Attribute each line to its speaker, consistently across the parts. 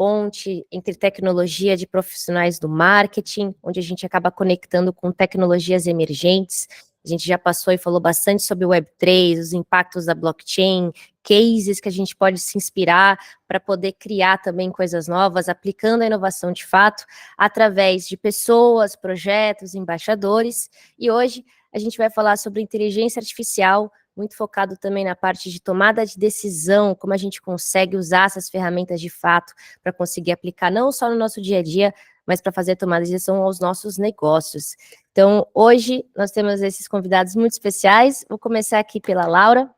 Speaker 1: ponte entre tecnologia de profissionais do marketing, onde a gente acaba conectando com tecnologias emergentes. A gente já passou e falou bastante sobre o Web3, os impactos da blockchain, cases que a gente pode se inspirar para poder criar também coisas novas, aplicando a inovação de fato, através de pessoas, projetos, embaixadores. E hoje a gente vai falar sobre inteligência artificial, muito focado também na parte de tomada de decisão, como a gente consegue usar essas ferramentas de fato para conseguir aplicar não só no nosso dia a dia, mas para fazer tomada de decisão aos nossos negócios. Então, hoje nós temos esses convidados muito especiais. Vou começar aqui pela Laura.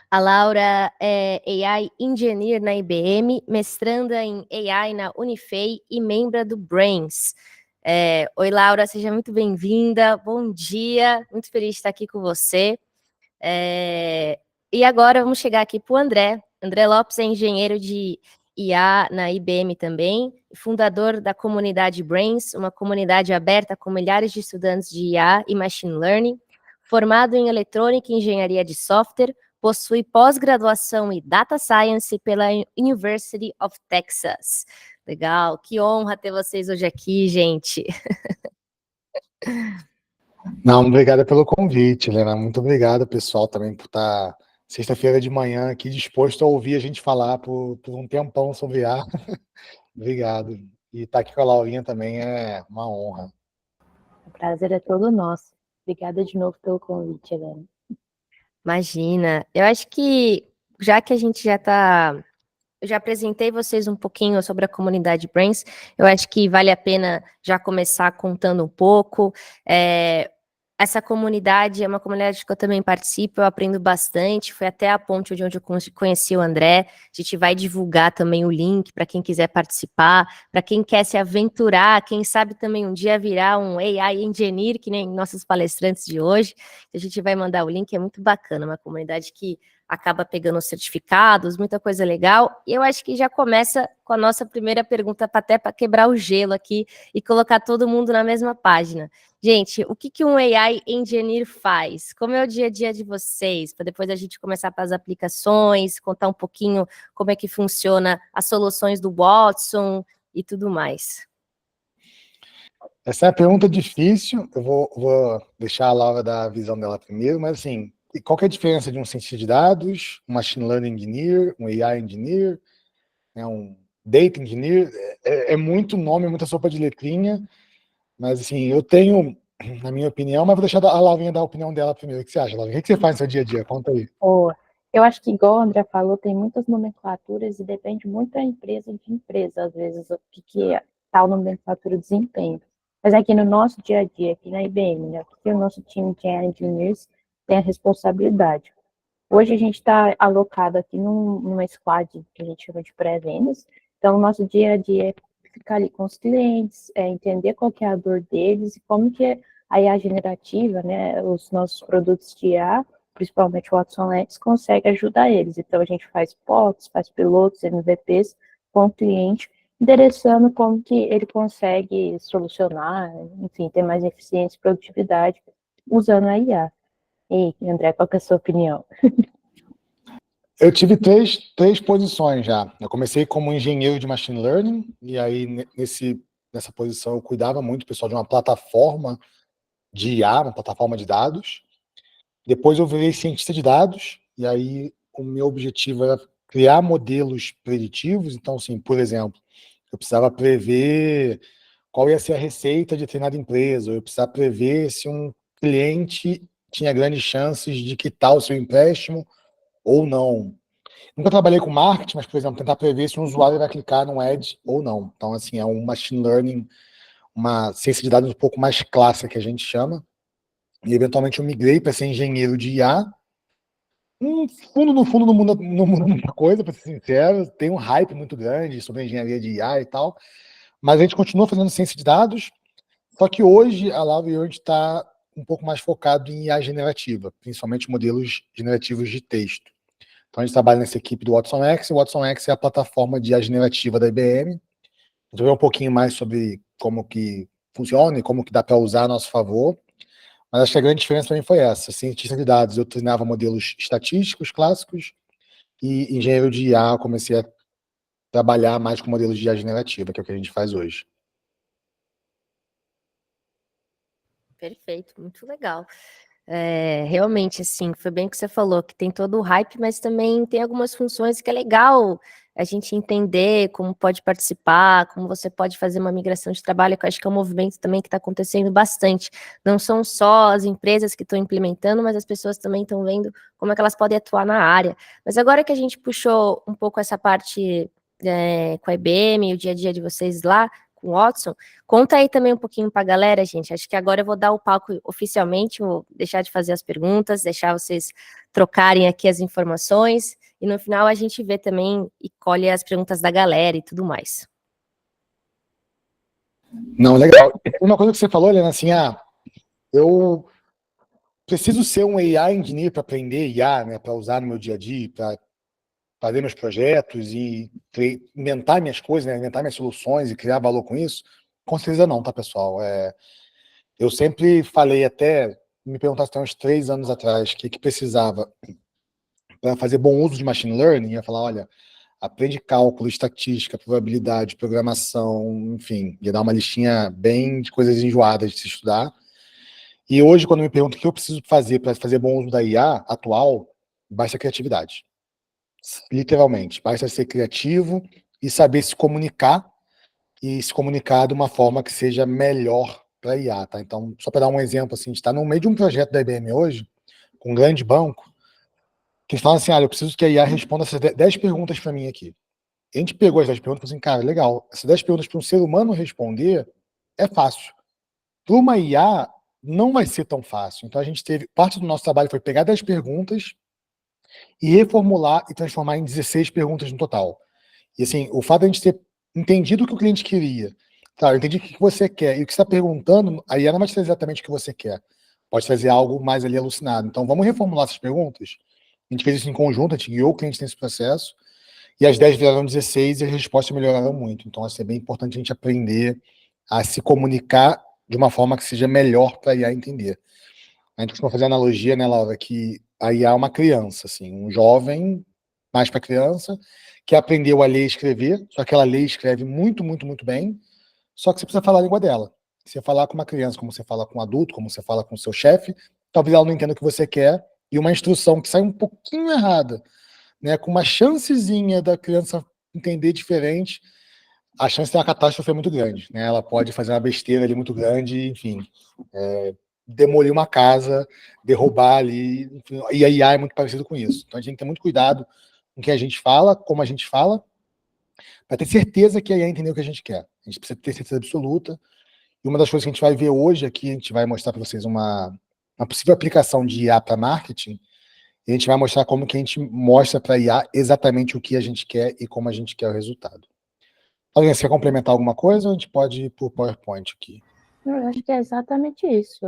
Speaker 1: A Laura é AI Engineer na IBM, mestranda em AI na Unifei e membro do Brains. Oi, Laura, seja muito bem-vinda. Bom dia, muito feliz de estar aqui com você. E agora vamos chegar aqui para o André. André Lopes é engenheiro de IA na IBM também, fundador da comunidade Brains, uma comunidade aberta com milhares de estudantes de IA e Machine Learning, formado em eletrônica e engenharia de software, possui pós-graduação em Data Science pela University of Texas. Legal, que honra ter vocês hoje aqui, gente.
Speaker 2: Não, obrigada pelo convite, Helena. Muito obrigado, pessoal, também por estar sexta-feira de manhã aqui disposto a ouvir a gente falar por um tempão sobre IA. Obrigado. E estar aqui com a Laurinha também é uma honra.
Speaker 3: O prazer é todo nosso. Obrigada de novo pelo convite, Helena.
Speaker 1: Imagina. Eu acho que, já que a gente eu já apresentei vocês um pouquinho sobre a comunidade Brains, eu acho que vale a pena já começar contando um pouco. Essa comunidade é uma comunidade que eu também participo, eu aprendo bastante, foi até a ponte onde eu conheci o André. A gente vai divulgar também o link para quem quiser participar, para quem quer se aventurar, quem sabe também um dia virar um AI Engineer, que nem nossos palestrantes de hoje. A gente vai mandar o link, é muito bacana, uma comunidade que acaba pegando os certificados, muita coisa legal. E eu acho que já começa com a nossa primeira pergunta, até para quebrar o gelo aqui e colocar todo mundo na mesma página. Gente, o que um AI Engineer faz? Como é o dia a dia de vocês? Para depois a gente começar para as aplicações, contar um pouquinho como é que funciona as soluções do Watson e tudo mais.
Speaker 2: Essa é a pergunta difícil. Eu vou deixar a Laura dar a visão dela primeiro, mas assim, qual que é a diferença de um cientista de dados, um Machine Learning Engineer, um AI Engineer, né, um Data Engineer? É muito nome, muita sopa de letrinha. Mas, assim, eu tenho, na minha opinião, mas vou deixar a Laurinha dar a opinião dela primeiro. O que você acha, Laurinha? O que você faz no seu dia a dia? Conta aí.
Speaker 3: Eu acho que, igual o André falou, tem muitas nomenclaturas e depende muito da empresa de empresa, às vezes, o que é tal nomenclatura de desempenho. Mas aqui no nosso dia a dia, aqui na IBM, né, o que o nosso time de engineers tem a responsabilidade. Hoje a gente está alocado aqui numa squad que a gente chama de pré-vendas. Então, o nosso dia a dia é ficar ali com os clientes, entender qual que é a dor deles e como que a IA generativa, né, os nossos produtos de IA, principalmente o Watson X, consegue ajudar eles. Então, a gente faz POCs, faz pilotos, MVPs com o cliente, endereçando como que ele consegue solucionar, enfim, ter mais eficiência e produtividade usando a IA. E, André, qual que é a sua opinião?
Speaker 2: Eu tive três posições já. Eu comecei como engenheiro de Machine Learning, e aí nessa posição eu cuidava muito, pessoal, de uma plataforma de IA, uma plataforma de dados. Depois eu virei cientista de dados, e aí o meu objetivo era criar modelos preditivos. Então, assim, por exemplo, eu precisava prever qual ia ser a receita de determinada empresa, ou eu precisava prever se um cliente tinha grandes chances de quitar o seu empréstimo ou não. Nunca trabalhei com marketing, mas, por exemplo, tentar prever se um usuário vai clicar no ad ou não. Então, assim, é um machine learning, uma ciência de dados um pouco mais clássica, que a gente chama. E, eventualmente, eu migrei para ser engenheiro de IA. No fundo, não muda muita coisa, para ser sincero. Tem um hype muito grande sobre a engenharia de IA e tal. Mas a gente continua fazendo ciência de dados. Só que hoje, a Laura e eu, a gente está um pouco mais focado em IA generativa, principalmente modelos generativos de texto. Então, a gente trabalha nessa equipe do Watson X, e o Watson X é a plataforma de IA generativa da IBM. A gente vai ver um pouquinho mais sobre como que funciona e como que dá para usar a nosso favor. Mas acho que a grande diferença para mim foi essa. Cientista de dados, eu treinava modelos estatísticos clássicos, e engenheiro de IA, eu comecei a trabalhar mais com modelos de IA generativa, que é o que a gente faz hoje.
Speaker 1: Perfeito, muito legal. Realmente, assim, foi bem o que você falou, que tem todo o hype, mas também tem algumas funções que é legal a gente entender como pode participar, como você pode fazer uma migração de trabalho, que eu acho que é um movimento também que está acontecendo bastante. Não são só as empresas que estão implementando, mas as pessoas também estão vendo como é que elas podem atuar na área. Mas agora que a gente puxou um pouco essa parte com a IBM, o dia a dia de vocês lá, com o Watson, conta aí também um pouquinho para a galera, gente. Acho que agora eu vou dar o palco oficialmente, vou deixar de fazer as perguntas, deixar vocês trocarem aqui as informações, e no final a gente vê também e colhe as perguntas da galera e tudo mais.
Speaker 2: Não, legal. Uma coisa que você falou, Helena, assim, eu preciso ser um AI engineer para aprender IA, né, para usar no meu dia a dia, para fazer meus projetos e inventar minhas coisas, né, inventar minhas soluções e criar valor com isso? Com certeza não, tá, pessoal? Eu sempre falei, até me perguntasse até uns 3 anos atrás o que precisava para fazer bom uso de machine learning, ia falar, olha, aprende cálculo, estatística, probabilidade, programação, enfim, ia dar uma listinha bem de coisas enjoadas de se estudar. E hoje, quando me perguntam o que eu preciso fazer para fazer bom uso da IA atual, basta criatividade. Literalmente, basta ser criativo e saber se comunicar, e se comunicar de uma forma que seja melhor para a IA, tá? Então, só para dar um exemplo, assim, a gente está no meio de um projeto da IBM hoje, com um grande banco, que fala assim, eu preciso que a IA responda essas 10 perguntas para mim aqui. A gente pegou as 10 perguntas e falou assim, cara, legal, essas 10 perguntas para um ser humano responder é fácil. Para uma IA, não vai ser tão fácil. Então, a gente teve, parte do nosso trabalho foi pegar 10 perguntas e reformular e transformar em 16 perguntas no total. E assim, o fato de a gente ter entendido o que o cliente queria, claro, eu entendi o que você quer, e o que você está perguntando, a IA não vai te trazer exatamente o que você quer. Pode trazer algo mais ali alucinado. Então, vamos reformular essas perguntas. A gente fez isso em conjunto, a gente guiou o cliente nesse processo, e as 10 viraram 16 e as respostas melhoraram muito. Então, assim, é bem importante a gente aprender a se comunicar de uma forma que seja melhor para a IA entender. A gente costuma fazer a analogia, né, Laura, que a IA é uma criança, assim, um jovem, mais para criança, que aprendeu a ler e escrever, só que ela lê e escreve muito, muito, muito bem, só que você precisa falar a língua dela. Você falar com uma criança, como você fala com um adulto, como você fala com o seu chefe, talvez ela não entenda o que você quer, e uma instrução que sai um pouquinho errada, né, com uma chancezinha da criança entender diferente, a chance de ter uma catástrofe é muito grande, né? Ela pode fazer uma besteira ali muito grande, enfim, demolir uma casa, derrubar ali, enfim, e a IA é muito parecido com isso. Então a gente tem que ter muito cuidado com o que a gente fala, como a gente fala, para ter certeza que a IA entendeu o que a gente quer. A gente precisa ter certeza absoluta. E uma das coisas que a gente vai ver hoje aqui, a gente vai mostrar para vocês uma possível aplicação de IA para marketing, e a gente vai mostrar como que a gente mostra para a IA exatamente o que a gente quer e como a gente quer o resultado. Alguém quer complementar alguma coisa ou a gente pode ir para o PowerPoint aqui?
Speaker 3: Eu acho que é exatamente isso.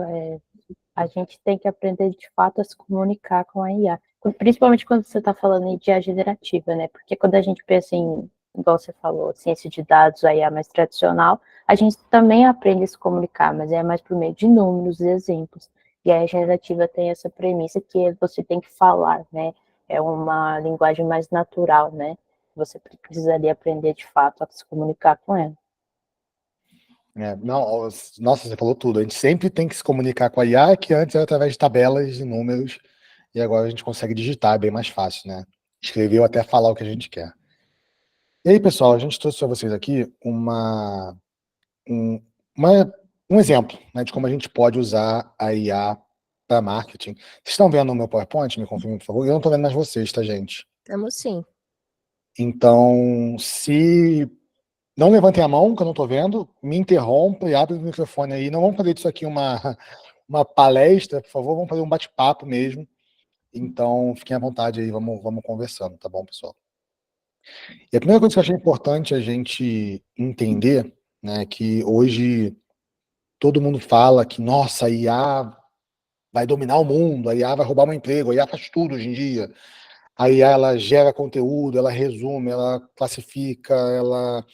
Speaker 3: A gente tem que aprender, de fato, a se comunicar com a IA. Principalmente quando você está falando em IA generativa, né? Porque quando a gente pensa em, igual você falou, ciência de dados, a IA mais tradicional, a gente também aprende a se comunicar, mas é mais por meio de números e exemplos. E a generativa tem essa premissa que você tem que falar, né? É uma linguagem mais natural, né? Você precisaria aprender, de fato, a se comunicar com ela.
Speaker 2: Não, nossa, você falou tudo. A gente sempre tem que se comunicar com a IA, que antes era através de tabelas e números, e agora a gente consegue digitar, é bem mais fácil, né? Escrever ou até falar o que a gente quer. E aí, pessoal, a gente trouxe para vocês aqui um, um exemplo, né, de como a gente pode usar a IA para marketing. Vocês estão vendo o meu PowerPoint? Me confirmem, por favor. Eu não estou vendo mais vocês, tá, gente?
Speaker 1: Estamos sim.
Speaker 2: Então, se não levantem a mão, que eu não estou vendo, me interrompa e abre o microfone aí. Não vamos fazer disso aqui uma palestra, por favor, vamos fazer um bate-papo mesmo. Então, fiquem à vontade aí, vamos conversando, tá bom, pessoal? E a primeira coisa que eu achei importante a gente entender, né, que hoje todo mundo fala que, nossa, a IA vai dominar o mundo, a IA vai roubar meu emprego, a IA faz tudo hoje em dia. A IA, ela gera conteúdo, ela resume, ela classifica, ela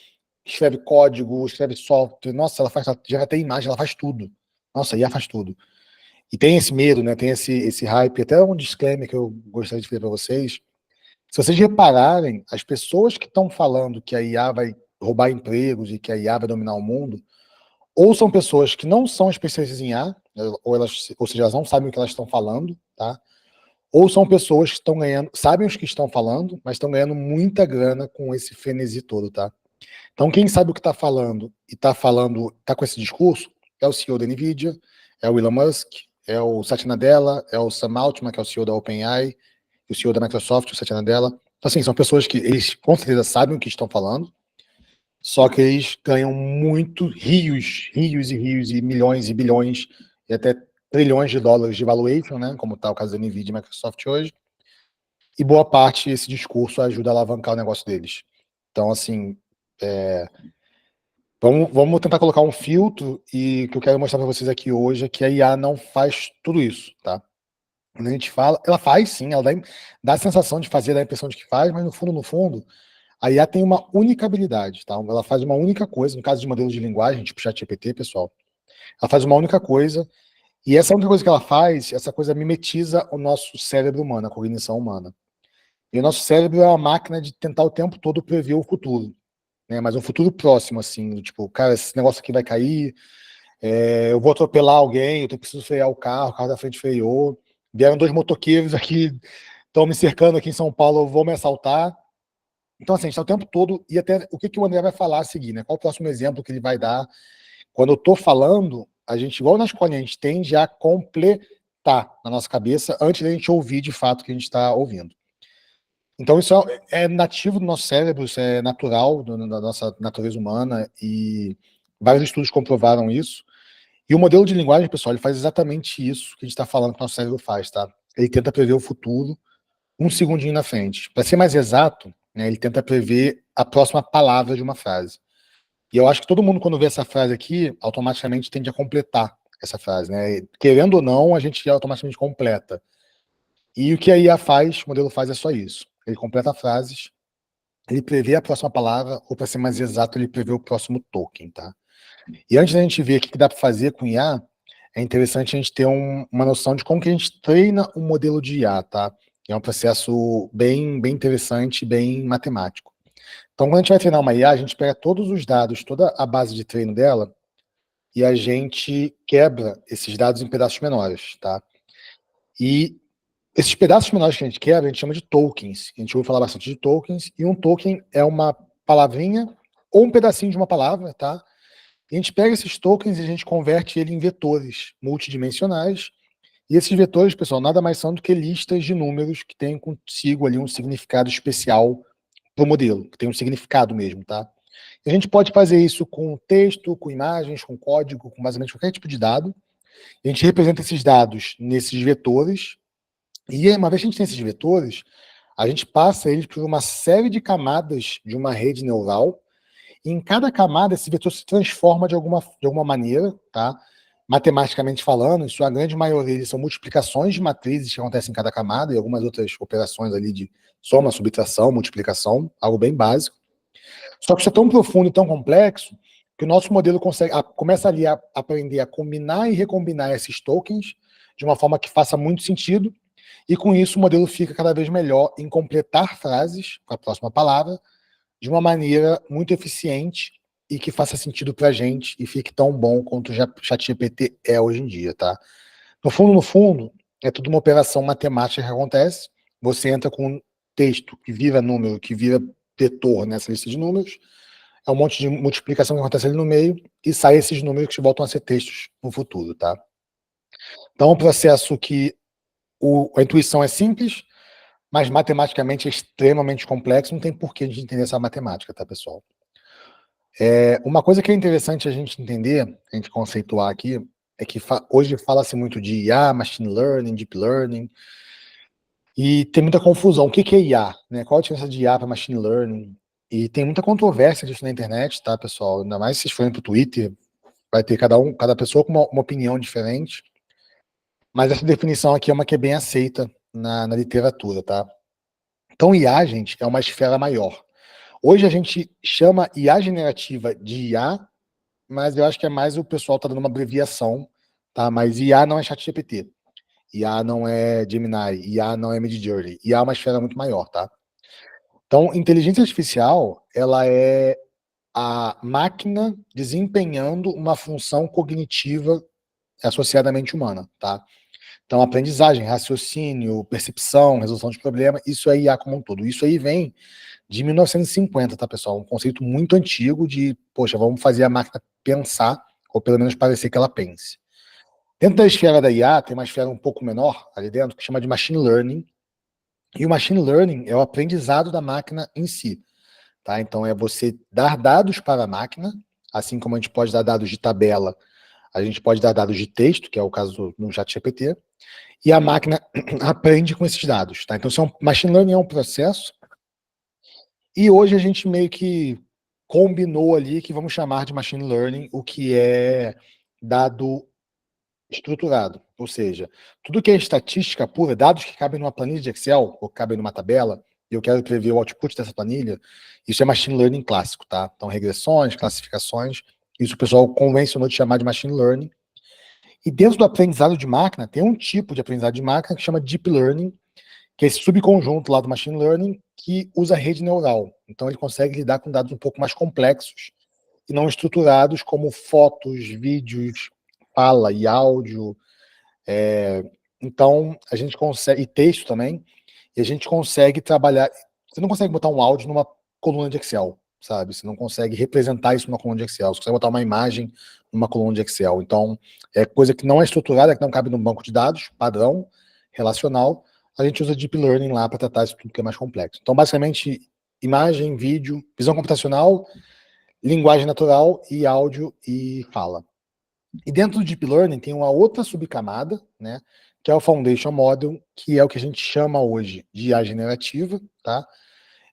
Speaker 2: escreve código, escreve software, nossa, ela gera até imagem, ela faz tudo. Nossa, a IA faz tudo. E tem esse medo, né? Tem esse hype, até um disclaimer que eu gostaria de fazer para vocês, Se vocês repararem, as pessoas que estão falando que a IA vai roubar empregos e que a IA vai dominar o mundo, ou são pessoas que não são especialistas em IA, ou seja, elas não sabem o que elas estão falando, tá? Ou são pessoas que estão ganhando, sabem os que estão falando, mas estão ganhando muita grana com esse frenesi todo, tá? Então, quem sabe o que está falando e está com esse discurso, é o CEO da NVIDIA, é o Elon Musk, é o Satya Nadella, é o Sam Altman, que é o CEO da OpenAI, o CEO da Microsoft, o Satya Nadella. Então, assim, são pessoas que eles com certeza sabem o que estão falando, só que eles ganham muito rios e milhões e bilhões e até trilhões de dólares de valuation, né? Como está o caso da NVIDIA e Microsoft hoje. E boa parte esse discurso ajuda a alavancar o negócio deles. Então, assim, vamos tentar colocar um filtro, e o que eu quero mostrar para vocês aqui hoje é que a IA não faz tudo isso, tá? Quando a gente fala, ela faz sim, ela dá a sensação de fazer, dá a impressão de que faz, mas no fundo, a IA tem uma única habilidade, tá? Ela faz uma única coisa, no caso de modelos de linguagem, tipo ChatGPT, pessoal, ela faz uma única coisa, e essa única coisa que ela faz, essa coisa mimetiza o nosso cérebro humano, a cognição humana. E o nosso cérebro é uma máquina de tentar o tempo todo prever o futuro, né? Mas um futuro próximo, assim, tipo, cara, esse negócio aqui vai cair, eu vou atropelar alguém, eu preciso frear o carro da frente freou, vieram 2 motoqueiros aqui, estão me cercando aqui em São Paulo, vão me assaltar. Então, assim, a gente está o tempo todo, e até o que o André vai falar a seguir, né? Qual o próximo exemplo que ele vai dar? Quando eu estou falando, a gente, igual na escola, a gente tende a completar na nossa cabeça antes da gente ouvir de fato o que a gente está ouvindo. Então, isso é nativo do nosso cérebro, isso é natural da nossa natureza humana, e vários estudos comprovaram isso. E o modelo de linguagem, pessoal, ele faz exatamente isso que a gente está falando que o nosso cérebro faz, tá? Ele tenta prever o futuro um segundinho na frente. Para ser mais exato, né, ele tenta prever a próxima palavra de uma frase. E eu acho que todo mundo, quando vê essa frase aqui, automaticamente tende a completar essa frase, né? Querendo ou não, a gente automaticamente completa. E o que a IA faz, o modelo faz é só isso. Ele completa frases, ele prevê a próxima palavra, ou para ser mais exato, ele prevê o próximo token, tá? E antes da gente ver o que dá para fazer com IA, é interessante a gente ter uma noção de como que a gente treina um modelo de IA, tá? É um processo bem interessante, bem matemático. Então, quando a gente vai treinar uma IA, a gente pega todos os dados, toda a base de treino dela, e a gente quebra esses dados em pedaços menores, tá? E esses pedaços menores que a gente quebra, a gente chama de tokens. A gente ouve falar bastante de tokens, e um token é uma palavrinha ou um pedacinho de uma palavra, tá? E a gente pega esses tokens e a gente converte ele em vetores multidimensionais. E esses vetores, pessoal, nada mais são do que listas de números que têm consigo ali um significado especial para o modelo, que tem um significado mesmo, tá? E a gente pode fazer isso com texto, com imagens, com código, com basicamente qualquer tipo de dado. E a gente representa esses dados nesses vetores. E uma vez que a gente tem esses vetores, a gente passa eles por uma série de camadas de uma rede neural. E em cada camada, esse vetor se transforma de alguma maneira, tá? Matematicamente falando, em sua grande maioria, eles são multiplicações de matrizes que acontecem em cada camada e algumas outras operações ali de soma, subtração, multiplicação, algo bem básico. Só que isso é tão profundo e tão complexo que o nosso modelo começa ali a aprender a combinar e recombinar esses tokens de uma forma que faça muito sentido, e com isso o modelo fica cada vez melhor em completar frases com a próxima palavra de uma maneira muito eficiente e que faça sentido para a gente e fique tão bom quanto o ChatGPT é hoje em dia, tá? No fundo, é tudo uma operação matemática que acontece. Você entra com um texto que vira número, que vira vetor nessa lista de números, é um monte de multiplicação que acontece ali no meio, e sai esses números que voltam a ser textos no futuro, tá? Então, é um processo que a intuição é simples, mas matematicamente é extremamente complexo, não tem porquê a gente entender essa matemática, tá, pessoal? Uma coisa que é interessante a gente entender, a gente conceituar aqui, é que hoje fala-se muito de IA, Machine Learning, Deep Learning, e tem muita confusão. O que é IA? Né? Qual a diferença de IA para Machine Learning? E tem muita controvérsia disso na internet, tá, pessoal? Ainda mais se vocês forem para o Twitter, vai ter cada pessoa com uma opinião diferente, mas essa definição aqui é uma que é bem aceita na literatura, tá? Então, IA, gente, é uma esfera maior. Hoje a gente chama IA generativa de IA, mas eu acho que é mais o pessoal tá dando uma abreviação, tá? Mas IA não é ChatGPT, IA não é Gemini, IA não é Midjourney, IA é uma esfera muito maior, tá? Então, inteligência artificial, ela é a máquina desempenhando uma função cognitiva associada à mente humana, tá? Então, aprendizagem, raciocínio, percepção, resolução de problema, isso é IA como um todo. Isso aí vem de 1950, tá, pessoal? Um conceito muito antigo de, poxa, vamos fazer a máquina pensar, ou pelo menos parecer que ela pense. Dentro da esfera da IA, tem uma esfera um pouco menor ali dentro, que chama de machine learning, e o machine learning é o aprendizado da máquina em si, tá? Então, é você dar dados para a máquina, assim como a gente pode dar dados de tabela, a gente pode dar dados de texto, que é o caso no ChatGPT, e a máquina aprende com esses dados, tá? Então, machine learning é um processo, e hoje a gente meio que combinou ali que vamos chamar de machine learning o que é dado estruturado, ou seja, tudo que é estatística pura, dados que cabem numa planilha de Excel ou que cabem numa tabela, e eu quero prever o output dessa planilha, isso é machine learning clássico, tá? Então, regressões, classificações, isso o pessoal convencionou de chamar de machine learning. E dentro do aprendizado de máquina, tem um tipo de aprendizado de máquina que chama deep learning, que é esse subconjunto lá do machine learning que usa rede neural. Então, ele consegue lidar com dados um pouco mais complexos e não estruturados como fotos, vídeos, fala e áudio. Então, a gente consegue, e texto também, e a gente consegue trabalhar. Você não consegue botar um áudio numa coluna de Excel, sabe? Você não consegue representar isso numa coluna de Excel. Você consegue botar uma imagem numa coluna de Excel. Então, é coisa que não é estruturada, que não cabe num banco de dados, padrão, relacional. A gente usa Deep Learning lá para tratar isso tudo que é mais complexo. Então, basicamente, imagem, vídeo, visão computacional, linguagem natural e áudio e fala. E dentro do Deep Learning tem uma outra subcamada, né, que é o Foundation Model, que é o que a gente chama hoje de IA generativa, tá?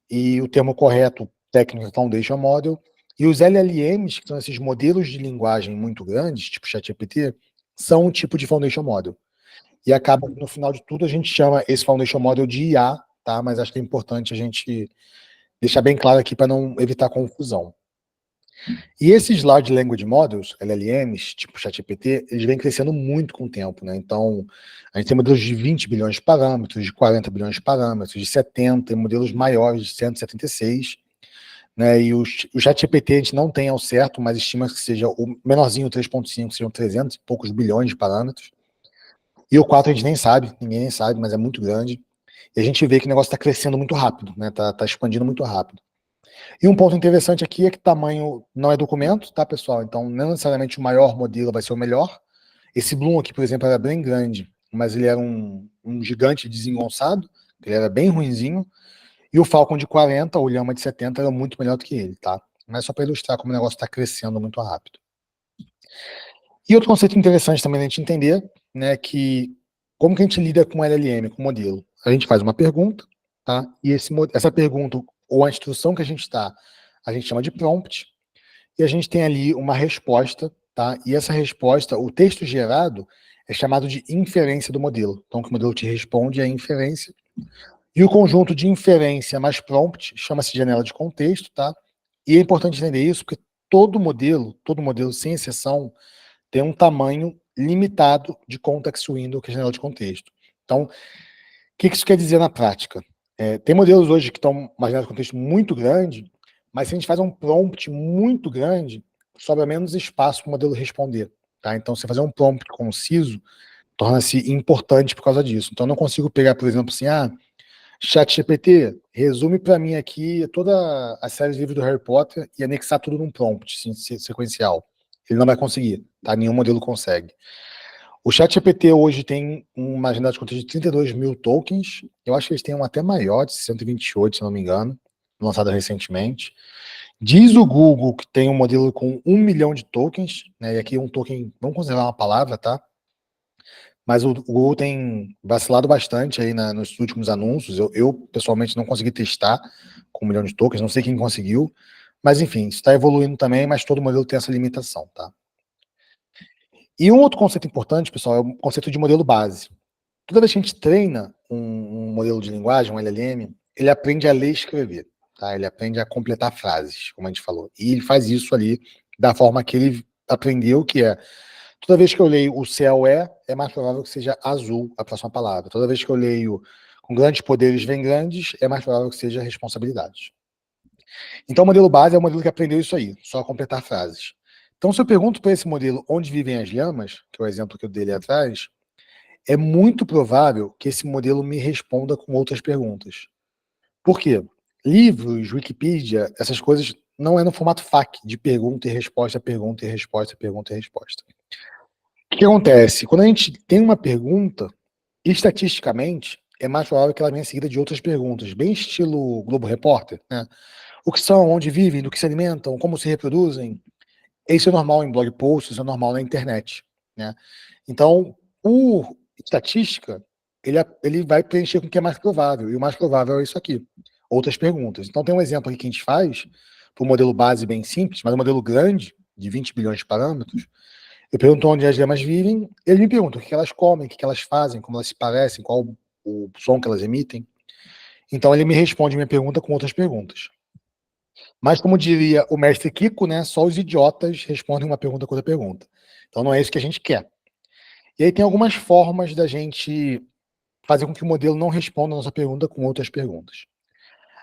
Speaker 2: E o termo correto técnico é Foundation Model. E os LLMs, que são esses modelos de linguagem muito grandes, tipo ChatGPT, são um tipo de Foundation Model. E acaba que no final de tudo a gente chama esse Foundation Model de IA, tá? Mas acho que é importante a gente deixar bem claro aqui para não evitar confusão. E esses Large Language Models, LLMs, tipo ChatGPT, eles vêm crescendo muito com o tempo, né? Então, a gente tem modelos de 20 bilhões de parâmetros, de 40 bilhões de parâmetros, de 70, e modelos maiores de 176, né? E o ChatGPT a gente não tem ao certo, mas estima que seja o menorzinho, 3.5, sejam 300 e poucos bilhões de parâmetros. E o 4 a gente nem sabe, ninguém nem sabe, mas é muito grande. E a gente vê que o negócio está crescendo muito rápido, né? Tá expandindo muito rápido. E um ponto interessante aqui é que tamanho não é documento, tá, pessoal? Então, não necessariamente o maior modelo vai ser o melhor. Esse Bloom aqui, por exemplo, era bem grande, mas ele era um gigante desengonçado, ele era bem ruinzinho. E o Falcon de 40, o Llama de 70, era muito melhor do que ele, tá? Mas só para ilustrar como o negócio está crescendo muito rápido. E outro conceito interessante também a gente entender, né, que como que a gente lida com LLM, com modelo? A gente faz uma pergunta, tá? E essa pergunta, ou a instrução que a gente chama de prompt, e a gente tem ali uma resposta, tá? E essa resposta, o texto gerado, é chamado de inferência do modelo. Então, o que o modelo te responde é a inferência. E o conjunto de inferência mais prompt chama-se janela de contexto, tá? E é importante entender isso, porque todo modelo, sem exceção, tem um tamanho limitado de context window, que é a janela de contexto. Então, o que isso quer dizer na prática? Tem modelos hoje que estão uma janela de contexto muito grande, mas se a gente faz um prompt muito grande, sobra menos espaço para o modelo responder. Tá? Então, se fazer um prompt conciso, torna-se importante por causa disso. Então, eu não consigo pegar, por exemplo, assim, ChatGPT, resume para mim aqui toda a série de livros do Harry Potter e anexar tudo num prompt sequencial. Ele não vai conseguir, tá? Nenhum modelo consegue. O ChatGPT hoje tem uma janela de contexto de 32 mil tokens. Eu acho que eles têm uma até maior, de 128, se não me engano, lançada recentemente. Diz o Google que tem um modelo com 1 milhão de tokens, né? E aqui um token, vamos considerar uma palavra, tá? Mas o Google tem vacilado bastante aí nos últimos anúncios. Eu, pessoalmente, não consegui testar com 1 milhão de tokens, não sei quem conseguiu. Mas, enfim, está evoluindo também, mas todo modelo tem essa limitação, tá? E um outro conceito importante, pessoal, é o conceito de modelo base. Toda vez que a gente treina um modelo de linguagem, um LLM, ele aprende a ler e escrever, tá? Ele aprende a completar frases, como a gente falou. E ele faz isso ali da forma que ele aprendeu, que é toda vez que eu leio o céu é mais provável que seja azul a próxima palavra. Toda vez que eu leio Com grandes poderes vem grandes, é mais provável que seja responsabilidades. Então, o modelo base é o modelo que aprendeu isso aí, só completar frases. Então, se eu pergunto para esse modelo onde vivem as lhamas, que é o exemplo que eu dei ali atrás, é muito provável que esse modelo me responda com outras perguntas. Por quê? Livros, Wikipedia, essas coisas não é no formato FAQ, de pergunta e resposta, pergunta e resposta, pergunta e resposta. O que acontece? Quando a gente tem uma pergunta, estatisticamente, é mais provável que ela venha seguida de outras perguntas, bem estilo Globo Repórter, né? O que são, onde vivem, do que se alimentam, como se reproduzem. Isso é normal em blog posts, isso é normal na internet, né? Então, por estatística, ele vai preencher com o que é mais provável, e o mais provável é isso aqui, outras perguntas. Então, tem um exemplo aqui que a gente faz, para um modelo base bem simples, mas um modelo grande, de 20 bilhões de parâmetros. Eu pergunto onde as lhamas vivem, ele me pergunta o que elas comem, o que elas fazem, como elas se parecem, qual o som que elas emitem. Então, ele me responde minha pergunta com outras perguntas. Mas, como diria o mestre Kiko, né, só os idiotas respondem uma pergunta com outra pergunta. Então, não é isso que a gente quer. E aí tem algumas formas da gente fazer com que o modelo não responda a nossa pergunta com outras perguntas.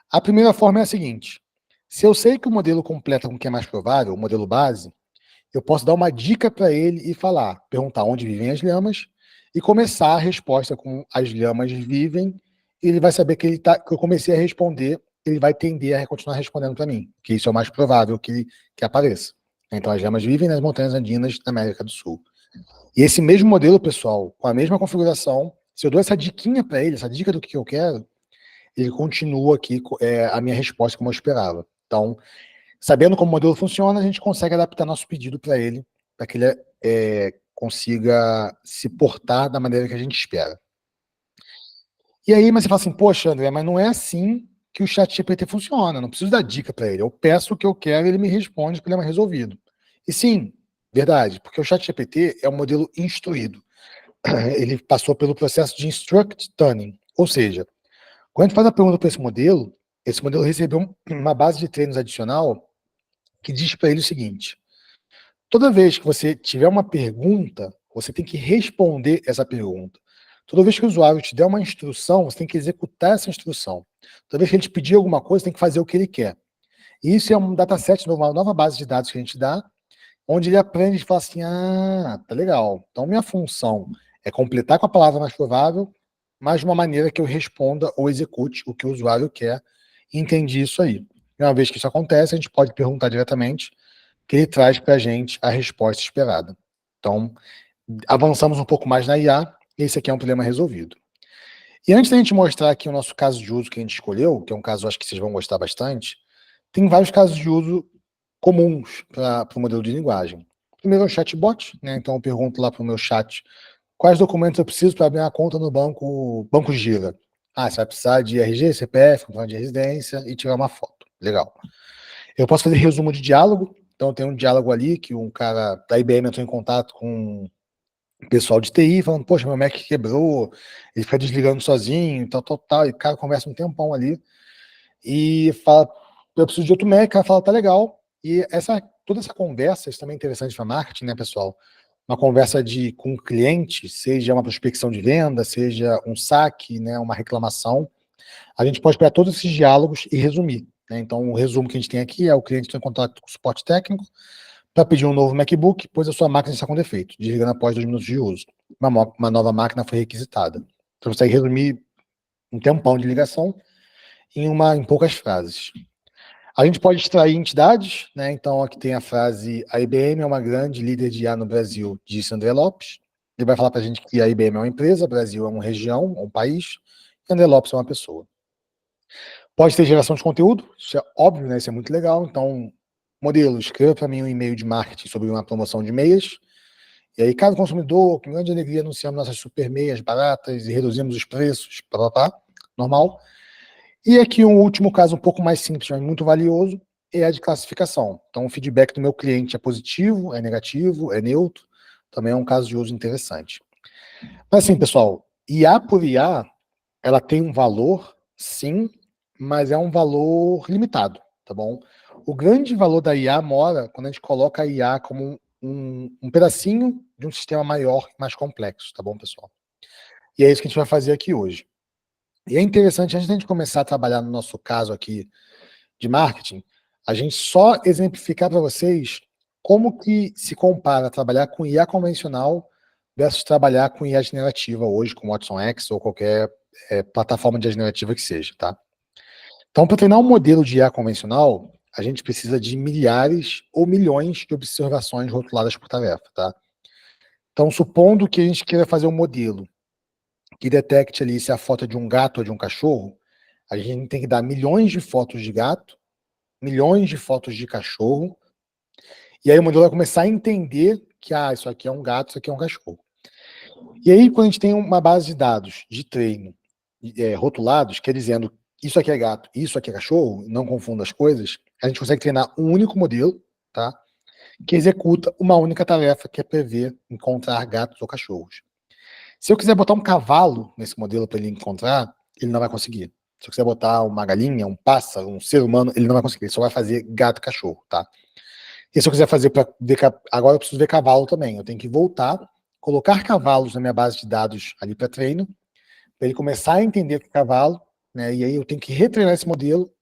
Speaker 2: A primeira forma é a seguinte: se eu sei que o modelo completa com o que é mais provável, o modelo base, eu posso dar uma dica para ele e falar, perguntar onde vivem as lhamas e começar a resposta com as lhamas vivem, e ele vai saber que que eu comecei a responder, ele vai tender a continuar respondendo para mim, que isso é o mais provável que apareça. Então as lhamas vivem nas montanhas andinas da América do Sul. E esse mesmo modelo, pessoal, com a mesma configuração, se eu dou essa diquinha para ele, essa dica do que eu quero, ele continua aqui a minha resposta como eu esperava. Então, sabendo como o modelo funciona, a gente consegue adaptar nosso pedido para ele, para que ele consiga se portar da maneira que a gente espera. E aí, mas você fala assim, poxa, André, mas não é assim que o ChatGPT funciona, não preciso dar dica para ele. Eu peço o que eu quero e ele me responde, o problema é resolvido. E sim, verdade, porque o ChatGPT é um modelo instruído. Ele passou pelo processo de Instruct Tuning, ou seja, quando a gente faz a pergunta para esse modelo recebeu uma base de treinos adicional que diz para ele o seguinte: toda vez que você tiver uma pergunta, você tem que responder essa pergunta. Toda vez que o usuário te der uma instrução, você tem que executar essa instrução. Toda vez que ele te pedir alguma coisa, você tem que fazer o que ele quer. E isso é um dataset, uma nova base de dados que a gente dá, onde ele aprende e fala assim, tá legal. Então, minha função é completar com a palavra mais provável, mas de uma maneira que eu responda ou execute o que o usuário quer. E entendi isso aí. E uma vez que isso acontece, a gente pode perguntar diretamente, que ele traz para a gente a resposta esperada. Então, avançamos um pouco mais na IA, e esse aqui é um problema resolvido. E antes da gente mostrar aqui o nosso caso de uso que a gente escolheu, que é um caso acho que vocês vão gostar bastante, tem vários casos de uso comuns para o modelo de linguagem. Primeiro é o chatbot, né? Então eu pergunto lá para o meu chat quais documentos eu preciso para abrir uma conta no Banco Gira. Você vai precisar de RG, CPF, comprovante de residência e tirar uma foto. Legal. Eu posso fazer resumo de diálogo. Então tem um diálogo ali que um cara da IBM entrou em contato com o pessoal de TI, falando, poxa, meu Mac quebrou, ele fica desligando sozinho, tal, e o cara conversa um tempão ali, e fala, eu preciso de outro Mac, o cara fala, tá legal, e toda essa conversa, isso também é interessante para marketing, né, pessoal? Uma conversa com o cliente, seja uma prospecção de venda, seja um saque, né, uma reclamação, a gente pode pegar todos esses diálogos e resumir, né? Então, o resumo que a gente tem aqui é o cliente entrou em contato com o suporte técnico para pedir um novo MacBook, pois a sua máquina está com defeito, desligando após 2 minutos de uso. Uma nova máquina foi requisitada. Então, você consegue resumir um tempão de ligação em poucas frases. A gente pode extrair entidades, né? Então, aqui tem a frase: a IBM é uma grande líder de IA no Brasil, disse André Lopes. Ele vai falar para a gente que a IBM é uma empresa, Brasil é uma região, um país, e André Lopes é uma pessoa. Pode ter geração de conteúdo, isso é óbvio, né? Isso é muito legal. Então, modelo, escreva para mim um e-mail de marketing sobre uma promoção de meias. E aí, caro consumidor, com grande alegria anunciamos nossas super meias baratas e reduzimos os preços, normal. E aqui um último caso um pouco mais simples, mas muito valioso, é a de classificação. Então, o feedback do meu cliente é positivo, é negativo, é neutro. Também é um caso de uso interessante. Mas assim, pessoal, IA por IA, ela tem um valor, sim, mas é um valor limitado, tá bom? O grande valor da IA mora quando a gente coloca a IA como um pedacinho de um sistema maior, mais complexo, tá bom, pessoal? E é isso que a gente vai fazer aqui hoje. E é interessante, antes de a gente começar a trabalhar no nosso caso aqui de marketing, a gente só exemplificar para vocês como que se compara trabalhar com IA convencional versus trabalhar com IA generativa hoje, com Watson X ou qualquer plataforma de IA generativa que seja, tá? Então, para treinar um modelo de IA convencional, a gente precisa de milhares ou milhões de observações rotuladas por tarefa, tá? Então, supondo que a gente queira fazer um modelo que detecte ali se a foto é de um gato ou de um cachorro, a gente tem que dar milhões de fotos de gato, milhões de fotos de cachorro, e aí o modelo vai começar a entender que isso aqui é um gato, isso aqui é um cachorro. E aí, quando a gente tem uma base de dados de treino rotulados, que é dizendo isso aqui é gato, isso aqui é cachorro, não confunda as coisas, a gente consegue treinar um único modelo, tá? Que executa uma única tarefa, que é prever encontrar gatos ou cachorros. Se eu quiser botar um cavalo nesse modelo para ele encontrar, ele não vai conseguir. Se eu quiser botar uma galinha, um pássaro, um ser humano, ele não vai conseguir. Ele só vai fazer gato e cachorro, tá? E se eu quiser fazer para ver... Agora eu preciso ver cavalo também. Eu tenho que voltar, colocar cavalos na minha base de dados ali para treino, para ele começar a entender o que é cavalo, né? E aí eu tenho que retreinar esse modelo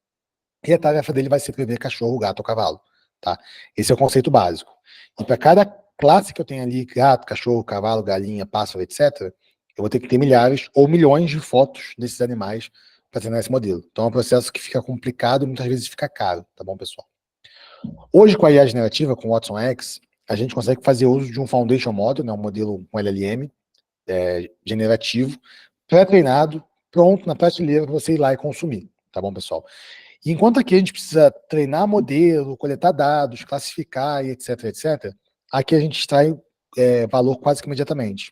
Speaker 2: e a tarefa dele vai ser prever cachorro, gato ou cavalo, tá? Esse é o conceito básico. E para cada classe que eu tenho ali, gato, cachorro, cavalo, galinha, pássaro, etc., eu vou ter que ter milhares ou milhões de fotos desses animais para treinar esse modelo. Então é um processo que fica complicado e muitas vezes fica caro, tá bom, pessoal? Hoje, com a IA generativa, com o Watson X, a gente consegue fazer uso de um Foundation Model, né, um modelo, um LLM generativo, pré-treinado, pronto na prateleira para você ir lá e consumir, tá bom, pessoal? E enquanto aqui a gente precisa treinar modelo, coletar dados, classificar e etc, etc, aqui a gente extrai valor quase que imediatamente.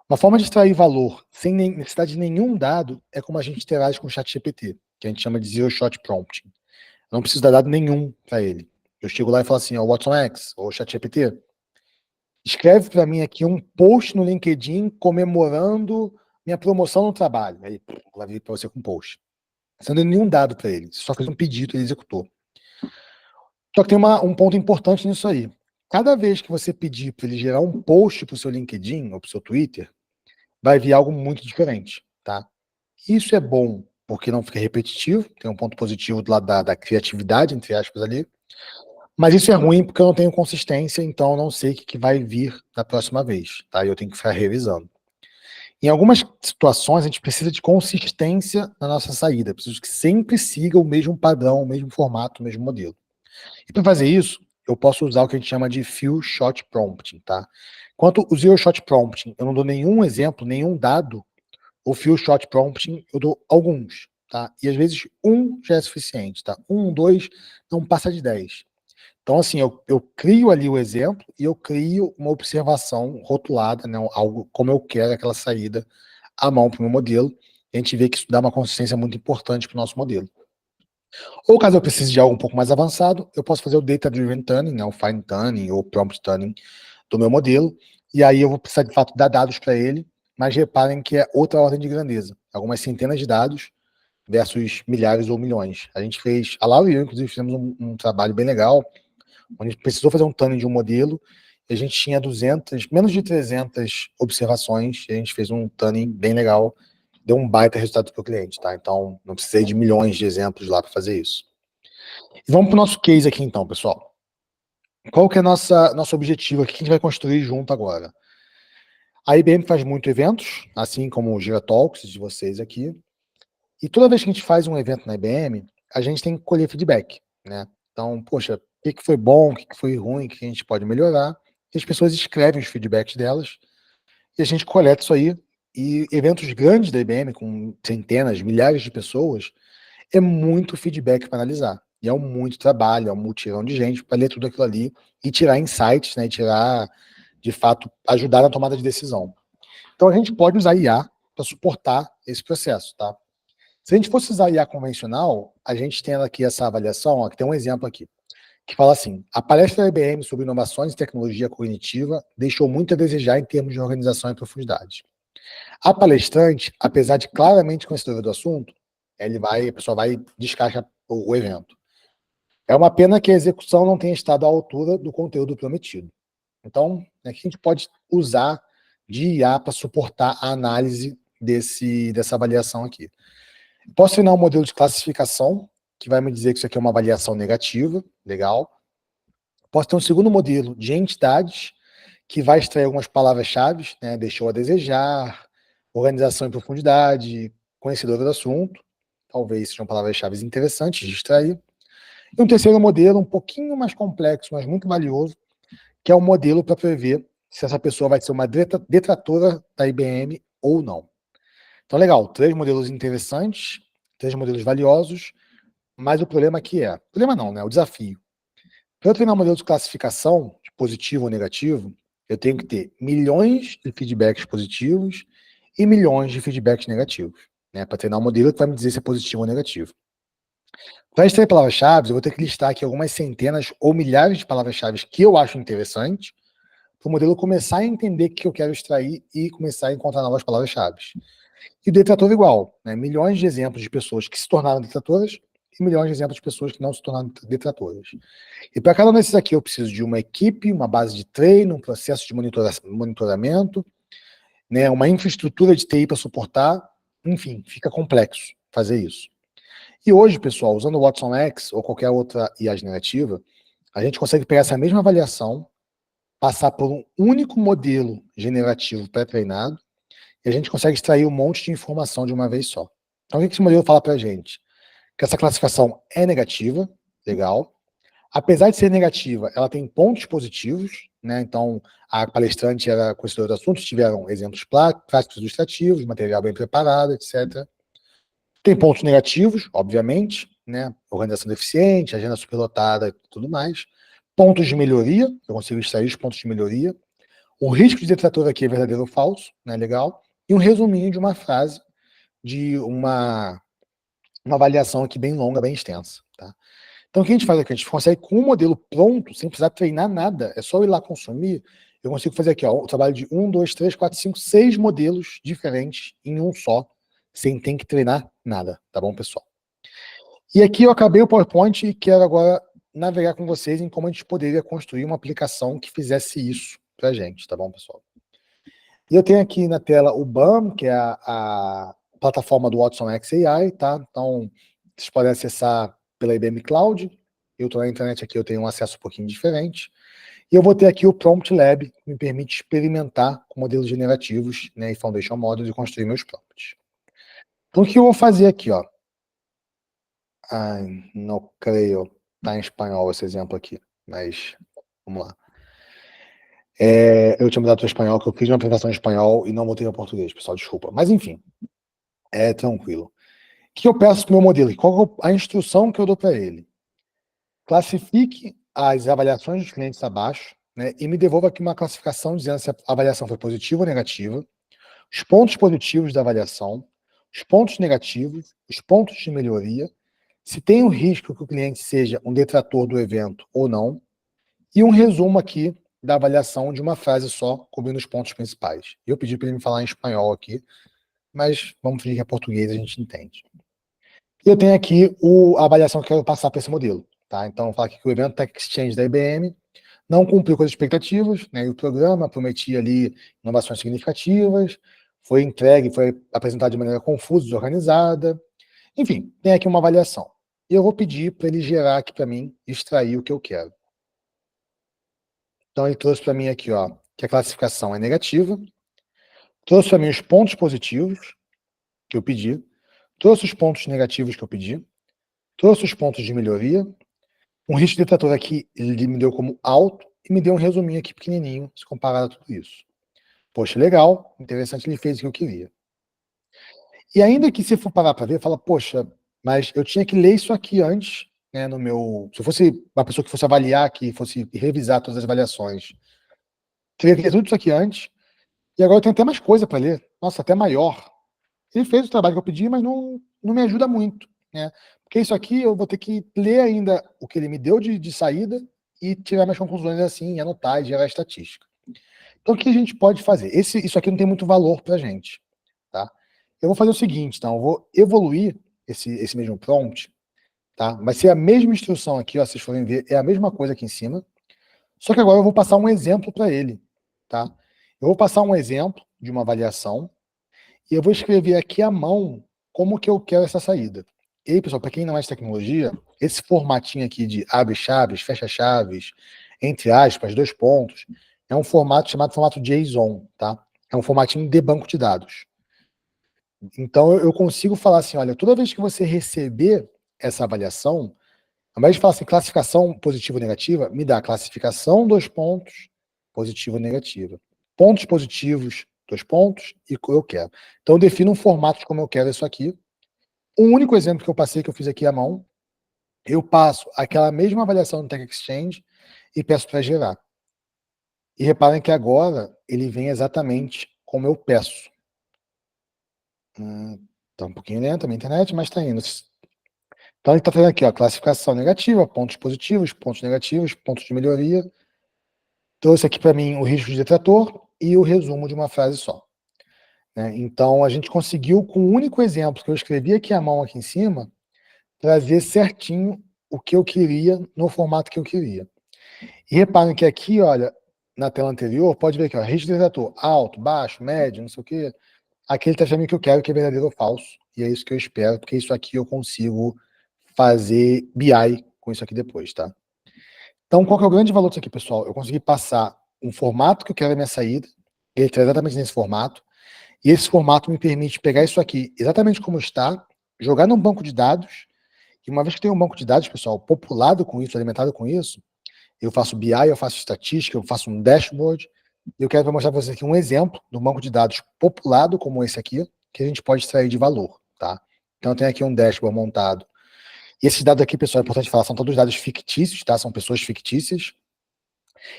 Speaker 2: Uma forma de extrair valor sem necessidade de nenhum dado é como a gente interage com o ChatGPT, que a gente chama de Zero Shot Prompting. Eu não preciso dar dado nenhum para ele. Eu chego lá e falo assim, ó, Watson X, ou ChatGPT, escreve para mim aqui um post no LinkedIn comemorando minha promoção no trabalho. Aí, vai vir para você com um post. Você não deu nenhum dado para ele, você só fez um pedido, ele executou. Só que tem um ponto importante nisso aí. Cada vez que você pedir para ele gerar um post para o seu LinkedIn ou para o seu Twitter, vai vir algo muito diferente, tá? Isso é bom porque não fica repetitivo, tem um ponto positivo do lado da criatividade, entre aspas, ali. Mas isso é ruim porque eu não tenho consistência, então eu não sei o que vai vir da próxima vez, tá? E eu tenho que ficar revisando. Em algumas situações, a gente precisa de consistência na nossa saída. Preciso que sempre siga o mesmo padrão, o mesmo formato, o mesmo modelo. E para fazer isso, eu posso usar o que a gente chama de Few Shot Prompting, tá? Quanto o Zero Shot Prompting, eu não dou nenhum exemplo, nenhum dado. O Few Shot Prompting, eu dou alguns, tá? E às vezes um já é suficiente, tá? 1, 2, não passa de 10. Então, assim, eu crio ali o exemplo e eu crio uma observação rotulada, né, algo como eu quero aquela saída à mão para o meu modelo. E a gente vê que isso dá uma consistência muito importante para o nosso modelo. Ou caso eu precise de algo um pouco mais avançado, eu posso fazer o Data Driven Tuning, né, o Fine Tuning ou Prompt Tuning do meu modelo, e aí eu vou precisar de fato dar dados para ele, mas reparem que é outra ordem de grandeza. Algumas centenas de dados versus milhares ou milhões. A gente fez, a Laura e eu, inclusive, fizemos um trabalho bem legal, onde a gente precisou fazer um tuning de um modelo, e a gente tinha menos de 300 observações, e a gente fez um tuning bem legal, deu um baita resultado para o cliente, tá? Então, não precisei de milhões de exemplos lá para fazer isso. E vamos para o nosso case aqui então, pessoal. Qual que é nosso objetivo aqui que a gente vai construir junto agora? A IBM faz muito eventos, assim como o Gira Talks de vocês aqui, e toda vez que a gente faz um evento na IBM, a gente tem que colher feedback, né? Então, poxa, o que foi bom, o que foi ruim, o que a gente pode melhorar. E as pessoas escrevem os feedbacks delas e a gente coleta isso aí. E eventos grandes da IBM, com centenas, milhares de pessoas, é muito feedback para analisar. E é muito trabalho, é um mutirão de gente para ler tudo aquilo ali e tirar insights, né? E tirar, de fato, ajudar na tomada de decisão. Então a gente pode usar IA para suportar esse processo, tá? Se a gente fosse usar IA convencional, a gente tem aqui essa avaliação, ó, que tem um exemplo aqui, que fala assim: a palestra da IBM sobre inovações e tecnologia cognitiva deixou muito a desejar em termos de organização e profundidade. A palestrante, apesar de claramente conhecedora do assunto, a pessoa vai descaixa o evento. É uma pena que a execução não tenha estado à altura do conteúdo prometido. Então, aqui a gente pode usar de IA para suportar a análise dessa avaliação aqui. Posso treinar um modelo de classificação, que vai me dizer que isso aqui é uma avaliação negativa, legal. Posso ter um segundo modelo de entidades, que vai extrair algumas palavras-chave, né? Deixou a desejar, organização em profundidade, conhecedora do assunto. Talvez sejam palavras-chave interessantes de extrair. E um terceiro modelo, um pouquinho mais complexo, mas muito valioso, que é o modelo para prever se essa pessoa vai ser uma detratora da IBM ou não. Então, legal, 3 modelos interessantes, 3 modelos valiosos, mas o problema aqui problema não, né? O desafio. Para eu treinar um modelo de classificação, de positivo ou negativo, eu tenho que ter milhões de feedbacks positivos e milhões de feedbacks negativos, né? Para treinar um modelo que vai me dizer se é positivo ou negativo. Para extrair palavras-chave, eu vou ter que listar aqui algumas centenas ou milhares de palavras-chave que eu acho interessante, para o modelo começar a entender o que eu quero extrair e começar a encontrar novas palavras-chave. E o detrator igual, né? Milhões de exemplos de pessoas que se tornaram detratoras e milhões de exemplos de pessoas que não se tornaram detratoras. E para cada um desses aqui eu preciso de uma equipe, uma base de treino, um processo de monitoramento, né? Uma infraestrutura de TI para suportar, enfim, fica complexo fazer isso. E hoje, pessoal, usando o Watson X ou qualquer outra IA generativa, a gente consegue pegar essa mesma avaliação, passar por um único modelo generativo pré-treinado, e a gente consegue extrair um monte de informação de uma vez só. Então, o que esse modelo fala para a gente? Que essa classificação é negativa, legal. Apesar de ser negativa, ela tem pontos positivos, né? Então, a palestrante era conhecedora do assunto, tiveram exemplos práticos ilustrativos, material bem preparado, etc. Tem pontos negativos, obviamente, né? Organização deficiente, agenda superlotada e tudo mais. Pontos de melhoria, eu consigo extrair os pontos de melhoria. O risco de detrator aqui é verdadeiro ou falso, né? Legal. E um resuminho de uma frase de uma avaliação aqui bem longa, bem extensa, tá? Então, o que a gente faz aqui? A gente consegue, com um modelo pronto, sem precisar treinar nada, é só eu ir lá consumir, eu consigo fazer aqui, ó, o trabalho de 1, 2, 3, 4, 5, 6 modelos diferentes em um só, sem ter que treinar nada, tá bom, pessoal? E aqui eu acabei o PowerPoint e quero agora navegar com vocês em como a gente poderia construir uma aplicação que fizesse isso pra gente, tá bom, pessoal? E eu tenho aqui na tela o BAM, que é a plataforma do Watson X AI, tá? Então, vocês podem acessar pela IBM Cloud. Eu estou na internet aqui, eu tenho um acesso um pouquinho diferente. E eu vou ter aqui o Prompt Lab, que me permite experimentar com modelos generativos, né, e Foundation Models e construir meus prompts. Então, o que eu vou fazer aqui, ó? Ai, não creio. Tá em espanhol esse exemplo aqui, mas vamos lá. Eu tinha mudado para o espanhol, que eu fiz uma apresentação em espanhol e não botei em português, pessoal, desculpa. Mas enfim, é tranquilo. O que eu peço para o meu modelo? Qual é a instrução que eu dou para ele? Classifique as avaliações dos clientes abaixo, né, e me devolva aqui uma classificação dizendo se a avaliação foi positiva ou negativa, os pontos positivos da avaliação, os pontos negativos, os pontos de melhoria, se tem o risco que o cliente seja um detrator do evento ou não, e um resumo aqui da avaliação de uma frase só, cobrindo os pontos principais. Eu pedi para ele me falar em espanhol aqui, mas vamos fingir que é português, a gente entende. E eu tenho aqui a avaliação que eu quero passar para esse modelo. Tá? Então, fala aqui que o evento Tech Exchange da IBM não cumpriu com as expectativas, né? E o programa prometia ali inovações significativas, foi entregue, foi apresentado de maneira confusa, desorganizada. Enfim, tem aqui uma avaliação. E eu vou pedir para ele gerar aqui para mim, extrair o que eu quero. Então, ele trouxe para mim aqui, ó, que a classificação é negativa, trouxe para mim os pontos positivos que eu pedi, trouxe os pontos negativos que eu pedi, trouxe os pontos de melhoria, um risco de detrator aqui, ele me deu como alto, e me deu um resuminho aqui pequenininho, se comparado a tudo isso. Poxa, legal, interessante, ele fez o que eu queria. E ainda que se for parar para ver, fala, poxa, mas eu tinha que ler isso aqui antes, né, no meu... Se eu fosse uma pessoa que fosse avaliar, que fosse revisar todas as avaliações, teria que ler tudo isso aqui antes, e agora eu tenho até mais coisa para ler, nossa, até maior. Ele fez o trabalho que eu pedi, mas não me ajuda muito, né? Porque isso aqui eu vou ter que ler ainda o que ele me deu de saída e tirar minhas conclusões assim, anotar e gerar estatística. Então o que a gente pode fazer? Isso aqui não tem muito valor para a gente, tá? Eu vou fazer o seguinte, então, eu vou evoluir esse mesmo prompt, tá? Vai ser a mesma instrução aqui, ó, vocês forem ver, é a mesma coisa aqui em cima, só que agora eu vou passar um exemplo para ele, tá? Eu vou passar um exemplo de uma avaliação, e eu vou escrever aqui à mão como que eu quero essa saída. E aí, pessoal, para quem não é de tecnologia, esse formatinho aqui de abre chaves, fecha chaves, entre aspas, 2 pontos, é um formato chamado formato JSON, tá? É um formatinho de banco de dados. Então, eu consigo falar assim, olha, toda vez que você receber essa avaliação, ao invés de falar assim, classificação positiva ou negativa, me dá classificação, 2 pontos, positiva ou negativa. Pontos positivos, 2 pontos, e eu quero. Então, eu defino um formato de como eu quero isso aqui. O único exemplo que eu passei, que eu fiz aqui à mão, eu passo aquela mesma avaliação do Tech Exchange e peço para gerar. E reparem que agora ele vem exatamente como eu peço. Tá um pouquinho lento a minha internet, mas está indo. Então ele está fazendo aqui, ó, classificação negativa, pontos positivos, pontos negativos, pontos de melhoria. Trouxe aqui para mim o risco de detrator e o resumo de uma frase só. Né? Então a gente conseguiu, com o único exemplo que eu escrevi aqui à mão aqui em cima, trazer certinho o que eu queria no formato que eu queria. E reparem que aqui, olha, na tela anterior, pode ver aqui, ó, risco de detrator, alto, baixo, médio, não sei o quê. Aqui ele está chamando que eu quero, que é verdadeiro ou falso. E é isso que eu espero, porque isso aqui eu consigo fazer BI com isso aqui depois, tá? Então, qual que é o grande valor disso aqui, pessoal? Eu consegui passar um formato que eu quero a minha saída, ele está exatamente nesse formato, e esse formato me permite pegar isso aqui exatamente como está, jogar num banco de dados, e uma vez que tem um banco de dados, pessoal, populado com isso, alimentado com isso, eu faço BI, eu faço estatística, eu faço um dashboard, e eu quero mostrar para vocês aqui um exemplo de um banco de dados populado como esse aqui, que a gente pode extrair de valor, tá? Então, eu tenho aqui um dashboard montado. E esses dados aqui, pessoal, é importante falar, são todos dados fictícios, tá? São pessoas fictícias.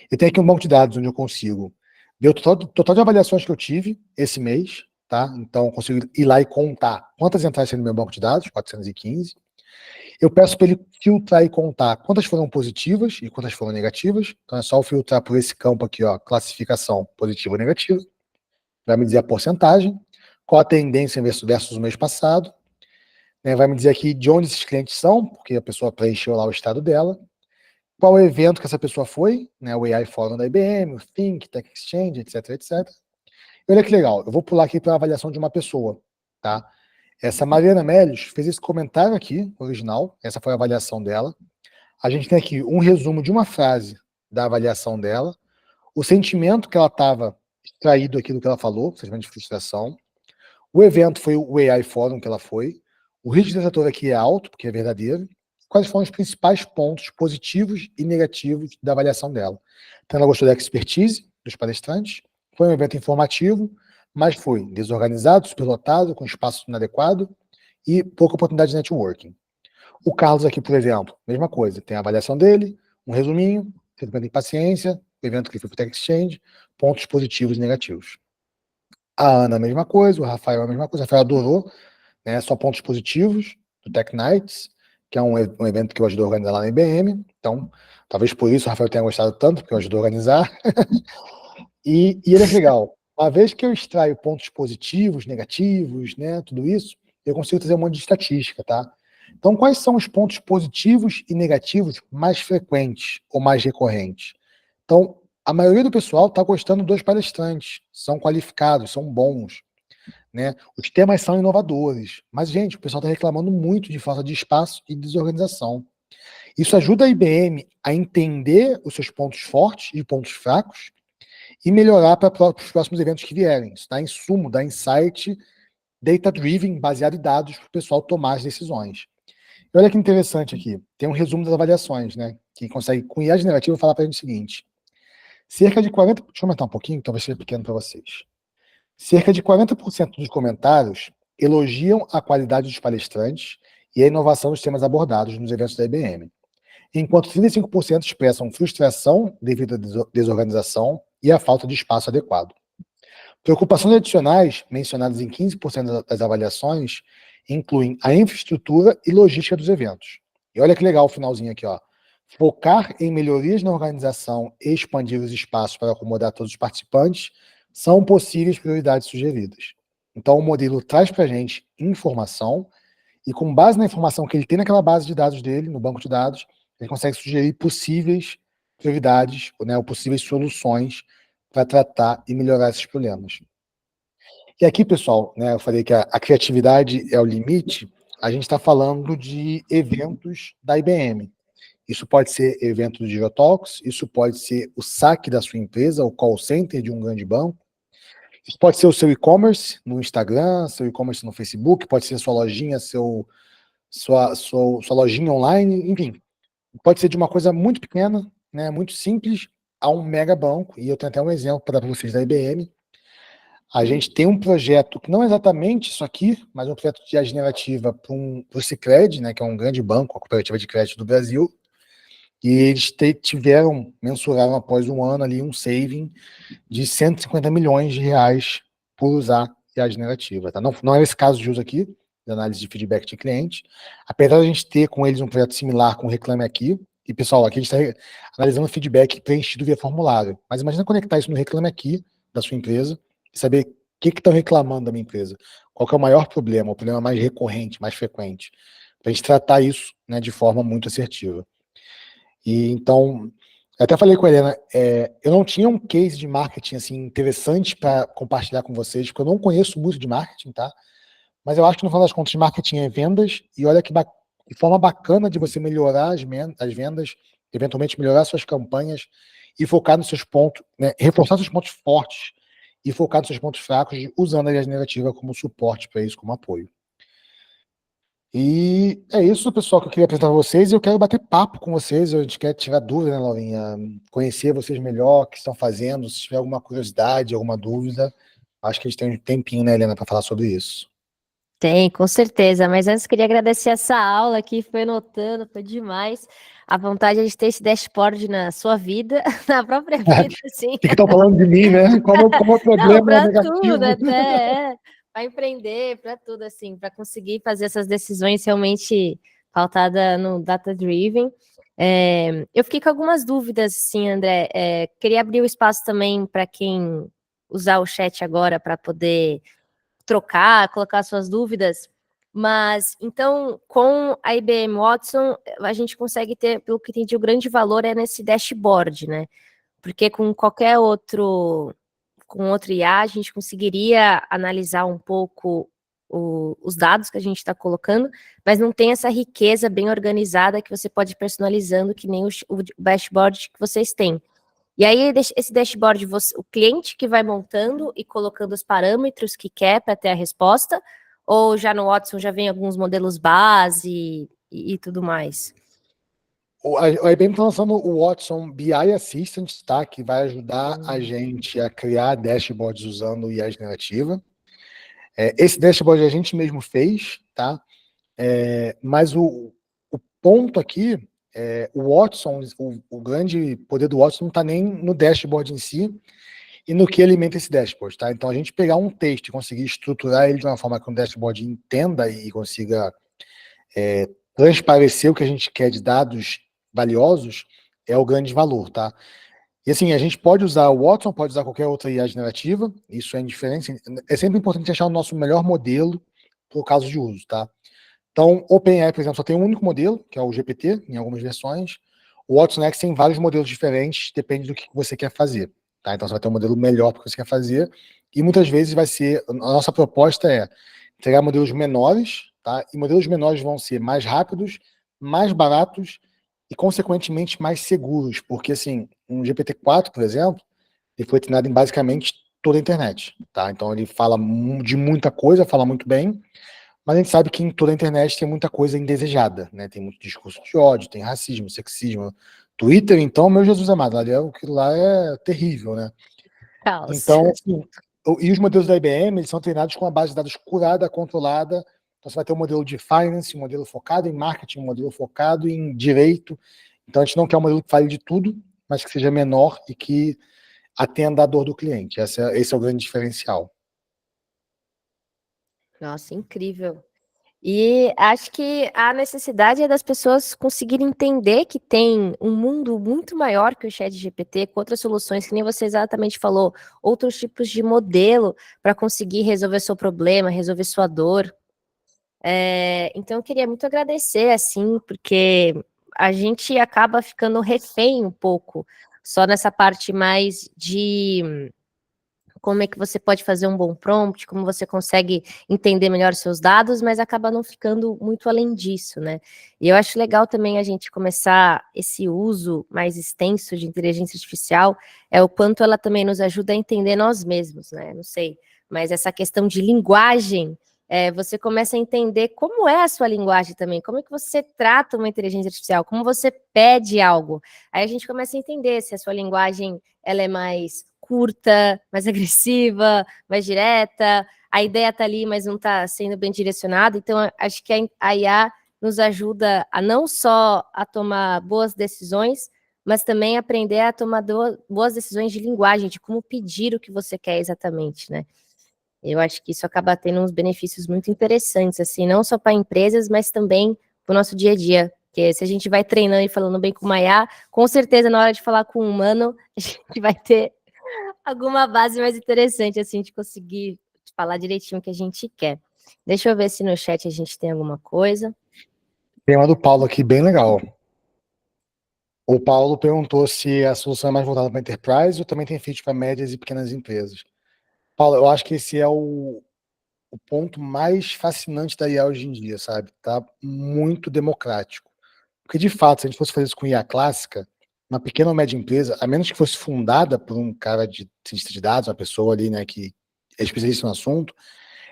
Speaker 2: Eu tenho aqui um banco de dados onde eu consigo ver o total de avaliações que eu tive esse mês, tá? Então, eu consigo ir lá e contar quantas entradas tem no meu banco de dados, 415. Eu peço para ele filtrar e contar quantas foram positivas e quantas foram negativas. Então, é só eu filtrar por esse campo aqui, ó, classificação positiva ou negativa. Vai me dizer a porcentagem, qual a tendência versus o mês passado. Né? Vai me dizer aqui de onde esses clientes são, porque a pessoa preencheu lá o estado dela. Qual o evento que essa pessoa foi, né? O AI Forum da IBM, o Think, Tech Exchange, etc, etc. E olha que legal, eu vou pular aqui para a avaliação de uma pessoa, tá? Essa Mariana Melios fez esse comentário aqui, original, essa foi a avaliação dela. A gente tem aqui um resumo de uma frase da avaliação dela, o sentimento que ela estava extraído aqui do que ela falou, sentimento de frustração. O evento foi o AI Forum que ela foi. O risco de detrator aqui é alto, porque é verdadeiro. Quais foram os principais pontos positivos e negativos da avaliação dela? Então, ela gostou da expertise dos palestrantes, foi um evento informativo, mas foi desorganizado, superlotado, com espaço inadequado e pouca oportunidade de networking. O Carlos aqui, por exemplo, mesma coisa, tem a avaliação dele, um resuminho, sentimento de impaciência, o evento que foi para o Tech Exchange, pontos positivos e negativos. A Ana, a mesma coisa, o Rafael, a mesma coisa, o Rafael adorou, né, só pontos positivos do Tech Nights, que é um evento que eu ajudei a organizar lá na IBM, então, talvez por isso o Rafael tenha gostado tanto, porque eu ajudei a organizar. E ele é legal, uma vez que eu extraio pontos positivos, negativos, né, tudo isso, eu consigo trazer um monte de estatística, tá? Então, quais são os pontos positivos e negativos mais frequentes ou mais recorrentes? Então, a maioria do pessoal está gostando dos palestrantes, são qualificados, são bons, né? Os temas são inovadores, mas, gente, o pessoal está reclamando muito de falta de espaço e desorganização. Isso ajuda a IBM a entender os seus pontos fortes e pontos fracos e melhorar para os próximos eventos que vierem. Isso dá insumo, dá insight data-driven, baseado em dados, para o pessoal tomar as decisões. E olha que interessante aqui, tem um resumo das avaliações, né? Quem consegue, com IA generativa, falar para a gente o seguinte: cerca de 40%, deixa eu aumentar um pouquinho, talvez seja pequeno para vocês. Cerca de 40% dos comentários elogiam a qualidade dos palestrantes e a inovação dos temas abordados nos eventos da IBM, enquanto 35% expressam frustração devido à desorganização e à falta de espaço adequado. Preocupações adicionais, mencionadas em 15% das avaliações, incluem a infraestrutura e logística dos eventos. E olha que legal o finalzinho aqui, ó. Focar em melhorias na organização e expandir os espaços para acomodar todos os participantes são possíveis prioridades sugeridas. Então, o modelo traz para a gente informação e, com base na informação que ele tem naquela base de dados dele, no banco de dados, ele consegue sugerir possíveis prioridades, né, ou possíveis soluções para tratar e melhorar esses problemas. E aqui, pessoal, né, eu falei que a criatividade é o limite, a gente está falando de eventos da IBM. Isso pode ser evento do Girotalks, isso pode ser o saque da sua empresa, o call center de um grande banco, isso pode ser o seu e-commerce no Instagram, seu e-commerce no Facebook, pode ser sua lojinha, sua lojinha online, enfim. Pode ser de uma coisa muito pequena, né, muito simples, a um mega banco, e eu tenho até um exemplo para dar para vocês da IBM. A gente tem um projeto, que não é exatamente isso aqui, mas um projeto de IA generativa para o Sicredi, né, que é um grande banco, a cooperativa de crédito do Brasil, e eles mensuraram após um ano ali um saving de 150 milhões de reais por usar IA generativa. Tá? Não é esse caso de uso aqui, de análise de feedback de cliente, apesar de a gente ter com eles um projeto similar com o Reclame Aqui, e pessoal, aqui a gente está analisando feedback preenchido via formulário, mas imagina conectar isso no Reclame Aqui da sua empresa e saber o que estão reclamando da minha empresa, qual que é o maior problema, o problema mais recorrente, mais frequente, para a gente tratar isso, né, de forma muito assertiva. E então, eu até falei com a Helena, eu não tinha um case de marketing assim interessante para compartilhar com vocês, porque eu não conheço muito de marketing, tá? Mas eu acho que no final das contas, marketing é vendas, e olha que forma bacana de você melhorar as vendas, eventualmente melhorar suas campanhas e focar nos seus pontos, né, reforçar seus pontos fortes e focar nos seus pontos fracos, usando a IA generativa como suporte para isso, como apoio. E é isso, pessoal, que eu queria apresentar para vocês. Eu quero bater papo com vocês. A gente quer tirar dúvida, né, Laurinha? Conhecer vocês melhor, o que estão fazendo. Se tiver alguma curiosidade, alguma dúvida, acho que a gente tem um tempinho, né, Helena, para falar sobre isso.
Speaker 1: Tem, com certeza. Mas antes queria agradecer essa aula aqui, foi anotando, foi demais. A vontade de ter esse dashboard na sua vida, na própria vida, assim.
Speaker 2: O que estão falando de mim, né? Como é o problema
Speaker 1: Não, para
Speaker 2: negativo?
Speaker 1: tudo, até para empreender, para tudo, assim, para conseguir fazer essas decisões realmente pautada no data-driven. Eu fiquei com algumas dúvidas, assim, André. Queria abrir o espaço também para quem usar o chat agora para poder trocar, colocar suas dúvidas. Mas, então, com a IBM Watson, a gente consegue ter, pelo que entendi, o grande valor é nesse dashboard, né? Porque com qualquer outro IA, a gente conseguiria analisar um pouco os dados que a gente está colocando, mas não tem essa riqueza bem organizada que você pode ir personalizando, que nem o dashboard que vocês têm. E aí, esse dashboard, o cliente que vai montando e colocando os parâmetros que quer para ter a resposta, ou já no Watson já vem alguns modelos base e tudo mais?
Speaker 2: A IBM está lançando o Watson BI Assistant, tá? Que vai ajudar a gente a criar dashboards usando IA generativa. Esse dashboard a gente mesmo fez, tá? Mas o ponto aqui, o Watson, o grande poder do Watson não está nem no dashboard em si e no que alimenta esse dashboard, tá? Então, a gente pegar um texto e conseguir estruturar ele de uma forma que o dashboard entenda e consiga transparecer o que a gente quer de dados valiosos é o grande valor, tá? E assim, a gente pode usar o Watson, pode usar qualquer outra IA generativa, isso é indiferente. É sempre importante achar o nosso melhor modelo para o caso de uso, tá? Então, OpenAI, por exemplo, só tem um único modelo, que é o GPT, em algumas versões. O Watson X tem vários modelos diferentes, depende do que você quer fazer, tá? Então, você vai ter um modelo melhor para o que você quer fazer, e muitas vezes vai ser, a nossa proposta é entregar modelos menores, tá? E modelos menores vão ser mais rápidos, mais baratos e, consequentemente, mais seguros, porque, assim, um GPT-4, por exemplo, ele foi treinado em basicamente toda a internet, tá? Então, ele fala de muita coisa, fala muito bem, mas a gente sabe que em toda a internet tem muita coisa indesejada, né? Tem muito discurso de ódio, tem racismo, sexismo. Twitter, então, meu Jesus amado, aquilo lá é terrível, né?
Speaker 1: Caos.
Speaker 2: Então, assim, e os modelos da IBM, eles são treinados com a base de dados curada, controlada. Então, você vai ter um modelo de finance, um modelo focado em marketing, um modelo focado em direito. Então, a gente não quer um modelo que fale de tudo, mas que seja menor e que atenda a dor do cliente. Esse é o grande diferencial.
Speaker 1: Nossa, incrível. E acho que a necessidade é das pessoas conseguirem entender que tem um mundo muito maior que o ChatGPT, com outras soluções, que nem você exatamente falou, outros tipos de modelo para conseguir resolver seu problema, resolver sua dor. Então, eu queria muito agradecer, assim, porque a gente acaba ficando refém um pouco, só nessa parte mais de como é que você pode fazer um bom prompt, como você consegue entender melhor seus dados, mas acaba não ficando muito além disso, né? E eu acho legal também a gente começar esse uso mais extenso de inteligência artificial, é o quanto ela também nos ajuda a entender nós mesmos, né? Não sei, mas essa questão de linguagem, você começa a entender como é a sua linguagem também, como é que você trata uma inteligência artificial, como você pede algo. Aí a gente começa a entender se a sua linguagem ela é mais curta, mais agressiva, mais direta, a ideia está ali, mas não está sendo bem direcionada. Então, acho que a IA nos ajuda a não só a tomar boas decisões, mas também aprender a tomar boas decisões de linguagem, de como pedir o que você quer exatamente, né? Eu acho que isso acaba tendo uns benefícios muito interessantes, assim, não só para empresas, mas também para o nosso dia a dia. Porque se a gente vai treinando e falando bem com uma IA, com certeza na hora de falar com um humano, a gente vai ter alguma base mais interessante, assim, de conseguir falar direitinho o que a gente quer. Deixa eu ver se no chat a gente tem alguma coisa.
Speaker 2: Tem uma do Paulo aqui bem legal. O Paulo perguntou se a solução é mais voltada para enterprise ou também tem feito para médias e pequenas empresas. Paulo, eu acho que esse é o ponto mais fascinante da IA hoje em dia, sabe? Tá muito democrático. Porque, de fato, se a gente fosse fazer isso com IA clássica, uma pequena ou média empresa, a menos que fosse fundada por um cara de cientista de dados, uma pessoa ali, né, que é especialista no assunto,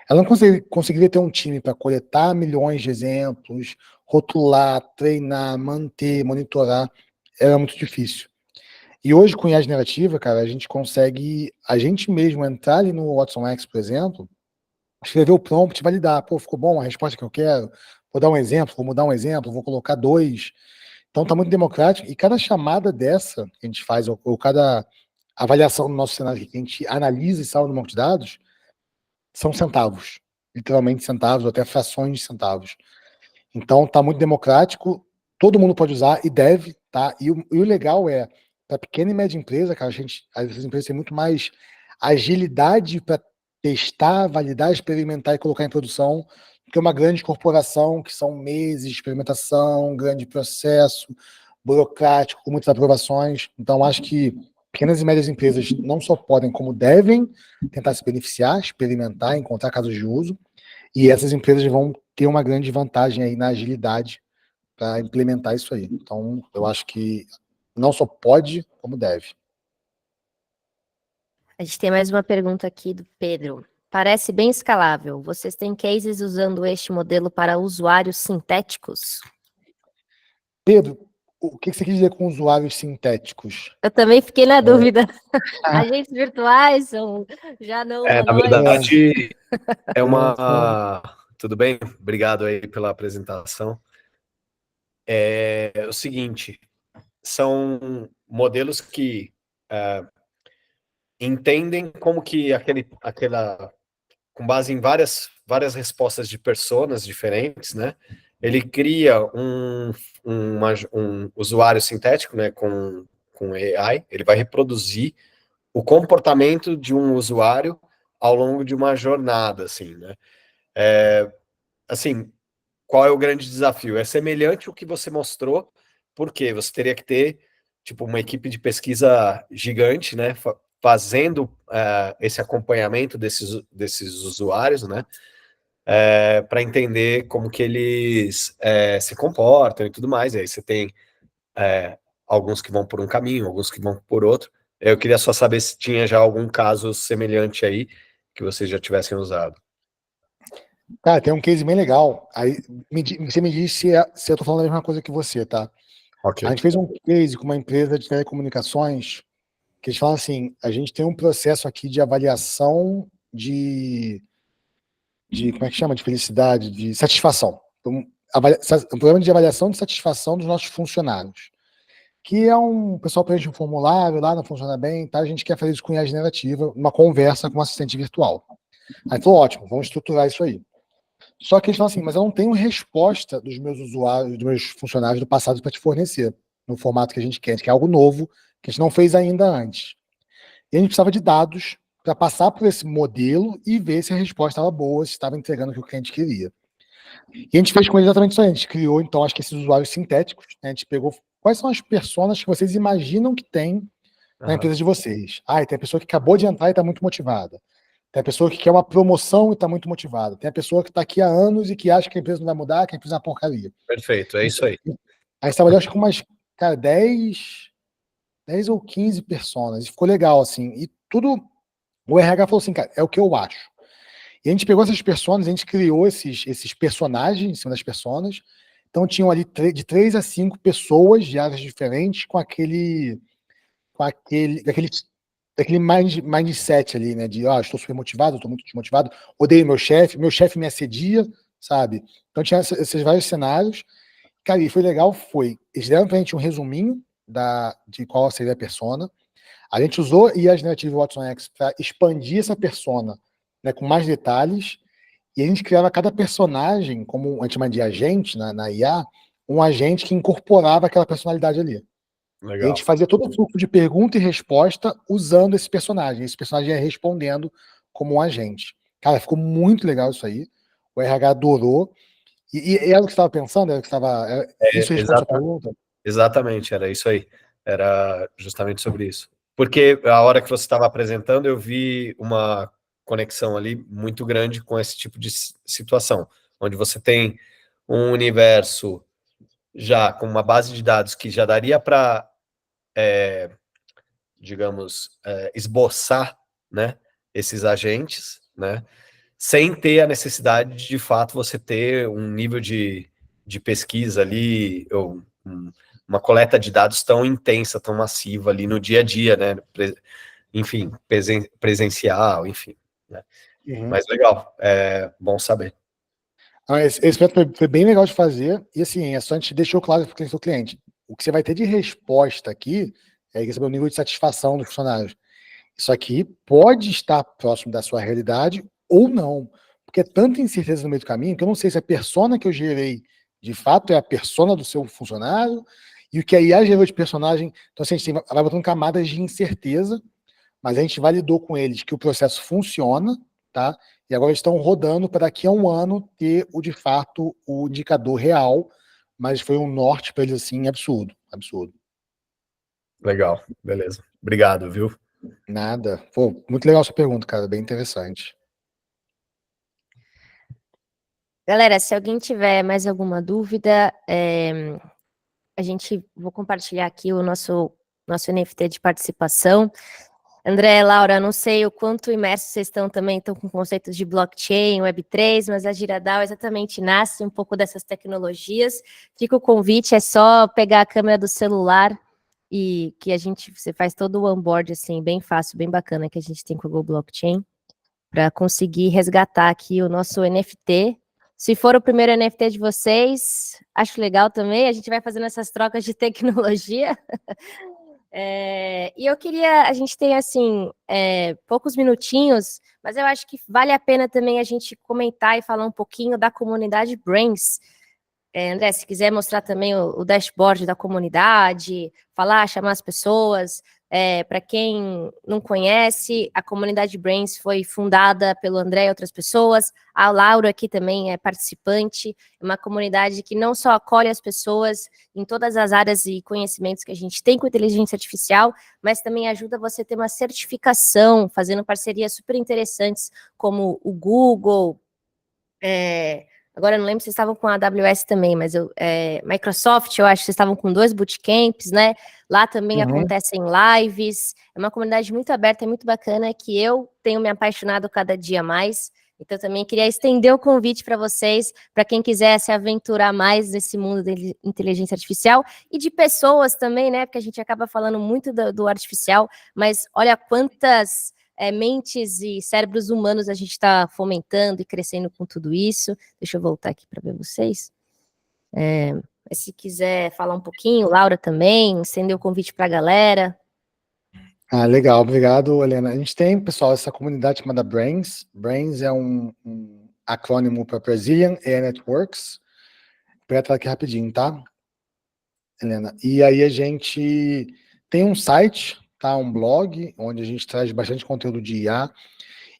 Speaker 2: ela não conseguiria ter um time para coletar milhões de exemplos, rotular, treinar, manter, monitorar. Era muito difícil. E hoje, com IA generativa, cara, a gente consegue, a gente mesmo entrar ali no Watson X, por exemplo, escrever o prompt, validar. Pô, ficou bom a resposta que eu quero? Vou dar um exemplo, vou mudar um exemplo, vou colocar dois. Então tá muito democrático. E cada chamada dessa que a gente faz, ou cada avaliação do nosso cenário que a gente analisa e salva no banco de dados, são centavos. Literalmente centavos, ou até frações de centavos. Então tá muito democrático, todo mundo pode usar e deve, tá? E o legal é, para pequena e média empresa, cara, as empresas têm muito mais agilidade para testar, validar, experimentar e colocar em produção do que uma grande corporação, que são meses de experimentação, grande processo, burocrático, com muitas aprovações. Então, acho que pequenas e médias empresas não só podem, como devem tentar se beneficiar, experimentar, encontrar casos de uso, e essas empresas vão ter uma grande vantagem aí na agilidade para implementar isso aí. Então, eu acho que não só pode, como deve.
Speaker 1: A gente tem mais uma pergunta aqui do Pedro. Parece bem escalável. Vocês têm cases usando este modelo para usuários sintéticos?
Speaker 2: Pedro, o que você quer dizer com usuários sintéticos?
Speaker 1: Eu também fiquei na dúvida. Agentes virtuais são já não
Speaker 4: Na
Speaker 1: humanoides.
Speaker 4: verdade, é uma... Tudo bem? Obrigado aí pela apresentação. É o seguinte, são modelos que entendem como que aquela, com base em várias respostas de personas diferentes, né? Ele cria um usuário sintético, né? Com AI, ele vai reproduzir o comportamento de um usuário ao longo de uma jornada, assim, né? Assim, qual é o grande desafio? É semelhante ao que você mostrou, porque você teria que ter, tipo, uma equipe de pesquisa gigante, né? Fazendo esse acompanhamento desses usuários, né? Para entender como que eles se comportam e tudo mais. E aí você tem alguns que vão por um caminho, alguns que vão por outro. Eu queria só saber se tinha já algum caso semelhante aí que vocês já tivessem usado.
Speaker 2: Cara, tem um case bem legal. Aí você me diz se eu tô falando a mesma coisa que você, tá?
Speaker 4: Ok.
Speaker 2: A gente fez um case com uma empresa de telecomunicações que eles falam assim, a gente tem um processo aqui de avaliação de como é que chama? De felicidade, de satisfação. Então, um programa de avaliação de satisfação dos nossos funcionários. Que é o pessoal preenche um formulário lá, não funciona bem, tá? A gente quer fazer isso com IA generativa, uma conversa com um assistente virtual. Aí falou, ótimo, vamos estruturar isso aí. Só que eles falam assim, mas eu não tenho resposta dos meus usuários, dos meus funcionários do passado para te fornecer, no formato que a gente quer algo novo, que a gente não fez ainda antes. E a gente precisava de dados para passar por esse modelo e ver se a resposta estava boa, se estava entregando o que o cliente queria. E a gente fez com ele exatamente isso aí. A gente criou, então, acho que esses usuários sintéticos, né? A gente pegou quais são as personas que vocês imaginam que tem na empresa de vocês. E tem a pessoa que acabou de entrar e está muito motivada. Tem a pessoa que quer uma promoção e está muito motivada. Tem a pessoa que está aqui há anos e que acha que a empresa não vai mudar, que a empresa é uma porcaria.
Speaker 4: Perfeito, é isso aí.
Speaker 2: Aí você trabalhou, acho que com umas, cara, 10 ou 15 personas. E ficou legal, assim. E tudo, o RH falou assim, cara, é o que eu acho. E a gente pegou essas personas, a gente criou esses personagens em cima das personas. Então tinham ali de 3 a 5 pessoas de áreas diferentes com aquele mindset ali, né? De, estou super motivado, estou muito desmotivado, odeio meu chefe me assedia, sabe? Então tinha esses vários cenários. Cara, e foi legal, eles deram pra gente um resuminho de qual seria a persona. A gente usou IA Generative Watson X para expandir essa persona, né, com mais detalhes, e a gente criava cada personagem, como a gente chama de agente na IA, um agente que incorporava aquela personalidade ali.
Speaker 4: Legal.
Speaker 2: E a gente fazia todo o fluxo de pergunta e resposta usando esse personagem. Esse personagem ia respondendo como um agente. Cara, ficou muito legal isso aí. O RH adorou. E era o que você estava pensando? Era o que estava. Isso responde a sua pergunta?
Speaker 4: Exatamente, era isso aí. Era justamente sobre isso. Porque a hora que você estava apresentando, eu vi uma conexão ali muito grande com esse tipo de situação, onde você tem um universo já com uma base de dados que já daria para, digamos, esboçar, né, esses agentes, né, sem ter a necessidade de fato você ter um nível de pesquisa ali, ou uma coleta de dados tão intensa, tão massiva ali no dia a dia, né? Enfim, presencial, enfim. Né?
Speaker 2: Uhum.
Speaker 4: Mas legal, é bom saber.
Speaker 2: Esse método foi bem legal de fazer, e assim, a gente deixou claro para o seu cliente. O que você vai ter de resposta aqui é saber o nível de satisfação dos funcionários. Isso aqui pode estar próximo da sua realidade ou não. Porque é tanta incerteza no meio do caminho que eu não sei se a persona que eu gerei de fato é a persona do seu funcionário e o que a IA gerou de personagem. Então, assim, a gente vai botando camadas de incerteza, mas a gente validou com eles que o processo funciona, tá? E agora eles estão rodando para daqui a um ano ter de fato o indicador real, mas foi um norte para eles assim absurdo, absurdo.
Speaker 4: Legal, beleza. Obrigado, viu?
Speaker 2: Nada. Pô, muito legal a sua pergunta, cara, bem interessante.
Speaker 1: Galera, se alguém tiver mais alguma dúvida, vou compartilhar aqui o nosso NFT de participação. André, Laura, não sei o quanto imersos vocês estão com conceitos de blockchain, Web3, mas a GiraDAO exatamente nasce um pouco dessas tecnologias. Fica o convite, é só pegar a câmera do celular e que você faz todo o onboard, assim, bem fácil, bem bacana, que a gente tem com o Google Blockchain, para conseguir resgatar aqui o nosso NFT. Se for o primeiro NFT de vocês, acho legal também, a gente vai fazendo essas trocas de tecnologia. E a gente tem, assim, poucos minutinhos, mas eu acho que vale a pena também a gente comentar e falar um pouquinho da comunidade Brains. André, se quiser mostrar também o dashboard da comunidade, chamar as pessoas. Para quem não conhece, a comunidade Brains foi fundada pelo André e outras pessoas. A Laura aqui também é participante. É uma comunidade que não só acolhe as pessoas em todas as áreas e conhecimentos que a gente tem com inteligência artificial, mas também ajuda você a ter uma certificação, fazendo parcerias super interessantes, como o Google. Agora eu não lembro se vocês estavam com a AWS também, mas Microsoft, eu acho que vocês estavam com 2 bootcamps, né? Lá também acontecem lives. É uma comunidade muito aberta e muito bacana que eu tenho me apaixonado cada dia mais. Então também queria estender o convite para vocês, para quem quiser se aventurar mais nesse mundo de inteligência artificial e de pessoas também, né? Porque a gente acaba falando muito do artificial, mas olha quantas mentes e cérebros humanos a gente está fomentando e crescendo com tudo isso. Deixa eu voltar aqui para ver vocês. Se quiser falar um pouquinho, Laura também, estender o convite para a galera.
Speaker 2: Legal, obrigado, Helena. A gente tem, pessoal, essa comunidade chamada Brains. Brains é um acrônimo para Brazilian AI Networks. Vou entrar aqui rapidinho, tá, Helena? E aí a gente tem um site, tá, um blog, onde a gente traz bastante conteúdo de IA.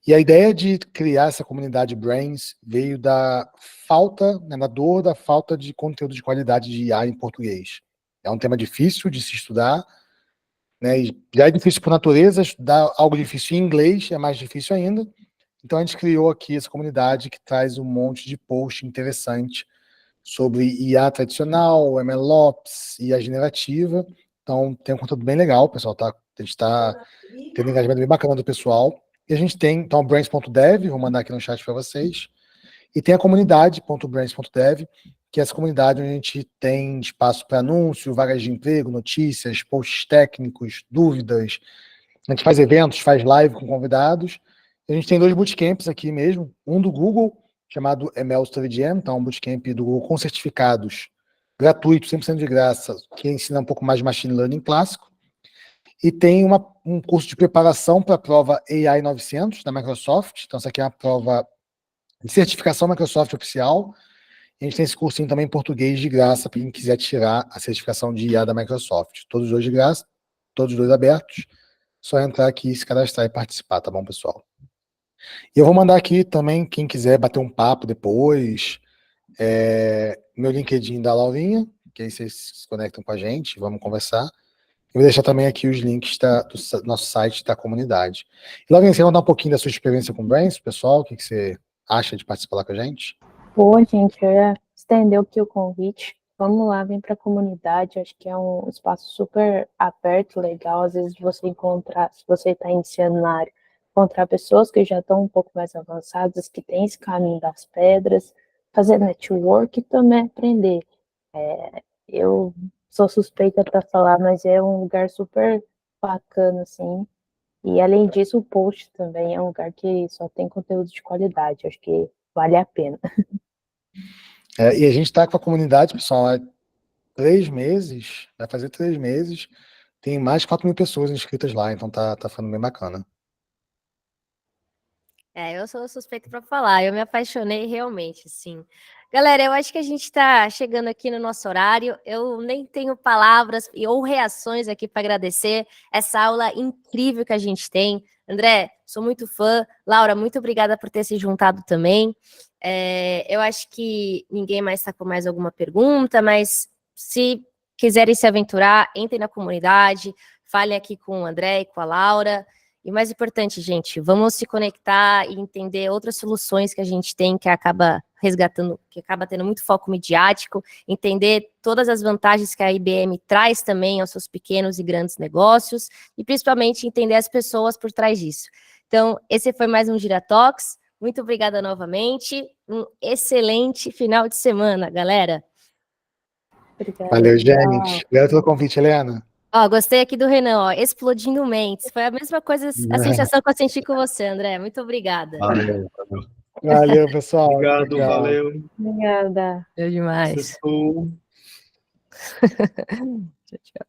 Speaker 2: E a ideia de criar essa comunidade Brains veio da falta, né, da dor da falta de conteúdo de qualidade de IA em português. É um tema difícil de se estudar, né? E já é difícil por natureza, estudar algo difícil em inglês é mais difícil ainda. Então a gente criou aqui essa comunidade que traz um monte de post interessante sobre IA tradicional, MLOps, IA generativa. Então tem um conteúdo bem legal, pessoal. A gente está tendo um engajamento bem bacana do pessoal. E a gente tem, então, Brands.dev, vou mandar aqui no chat para vocês. E tem a comunidade.brands.dev, que é essa comunidade onde a gente tem espaço para anúncio, vagas de emprego, notícias, posts técnicos, dúvidas. A gente faz eventos, faz live com convidados. A gente tem 2 bootcamps aqui mesmo, um do Google, chamado ML Study Jam, então um bootcamp do Google com certificados, gratuito, 100% de graça, que ensina um pouco mais de machine learning clássico. E tem um curso de preparação para a prova AI 900 da Microsoft. Então, essa aqui é uma prova de certificação Microsoft oficial. A gente tem esse cursinho também em português de graça para quem quiser tirar a certificação de IA da Microsoft. Todos os 2 de graça, todos os 2 abertos. Só entrar aqui, se cadastrar e participar, tá bom, pessoal? E eu vou mandar aqui também, quem quiser bater um papo depois, meu LinkedIn da Laurinha, que aí vocês se conectam com a gente, vamos conversar. Eu vou deixar também aqui os links do nosso site da comunidade. E Laurinha, você vai contar um pouquinho da sua experiência com o Brands, pessoal? O que você acha de participar lá com a gente?
Speaker 3: Pô, gente, eu ia estender aqui o convite. Vamos lá, vem para a comunidade. Acho que é um espaço super aberto, legal. Às vezes você encontrar, se você está iniciando na área, encontrar pessoas que já estão um pouco mais avançadas, que têm esse caminho das pedras, fazer network e também aprender. Eu sou suspeita para falar, mas é um lugar super bacana, assim. E além disso, o post também é um lugar que só tem conteúdo de qualidade. Acho que vale a pena.
Speaker 2: E a gente está com a comunidade, pessoal, há 3 meses, vai fazer 3 meses, tem mais de 4.000 pessoas inscritas lá, então tá ficando bem bacana.
Speaker 1: Eu sou suspeita para falar, eu me apaixonei realmente, sim. Galera, eu acho que a gente está chegando aqui no nosso horário, eu nem tenho palavras ou reações aqui para agradecer essa aula incrível que a gente tem. André, sou muito fã. Laura, muito obrigada por ter se juntado também. Eu acho que ninguém mais está com mais alguma pergunta, mas se quiserem se aventurar, entrem na comunidade, falem aqui com o André e com a Laura. E mais importante, gente, vamos se conectar e entender outras soluções que a gente tem, que acaba resgatando, que acaba tendo muito foco midiático, entender todas as vantagens que a IBM traz também aos seus pequenos e grandes negócios, e principalmente entender as pessoas por trás disso. Então, esse foi mais um Giratalks. Muito obrigada novamente. Um excelente final de semana, galera.
Speaker 3: Obrigada.
Speaker 2: Valeu, gente. Obrigado pelo convite, Helena.
Speaker 1: Gostei aqui do Renan, explodindo mentes. Foi a mesma coisa, a sensação que eu senti com você, André. Muito obrigada.
Speaker 2: Valeu, pessoal.
Speaker 4: Obrigado,
Speaker 2: Tchau.
Speaker 4: valeu.
Speaker 3: Obrigada.
Speaker 1: É demais.
Speaker 4: Sextou.
Speaker 1: Tchau, tchau.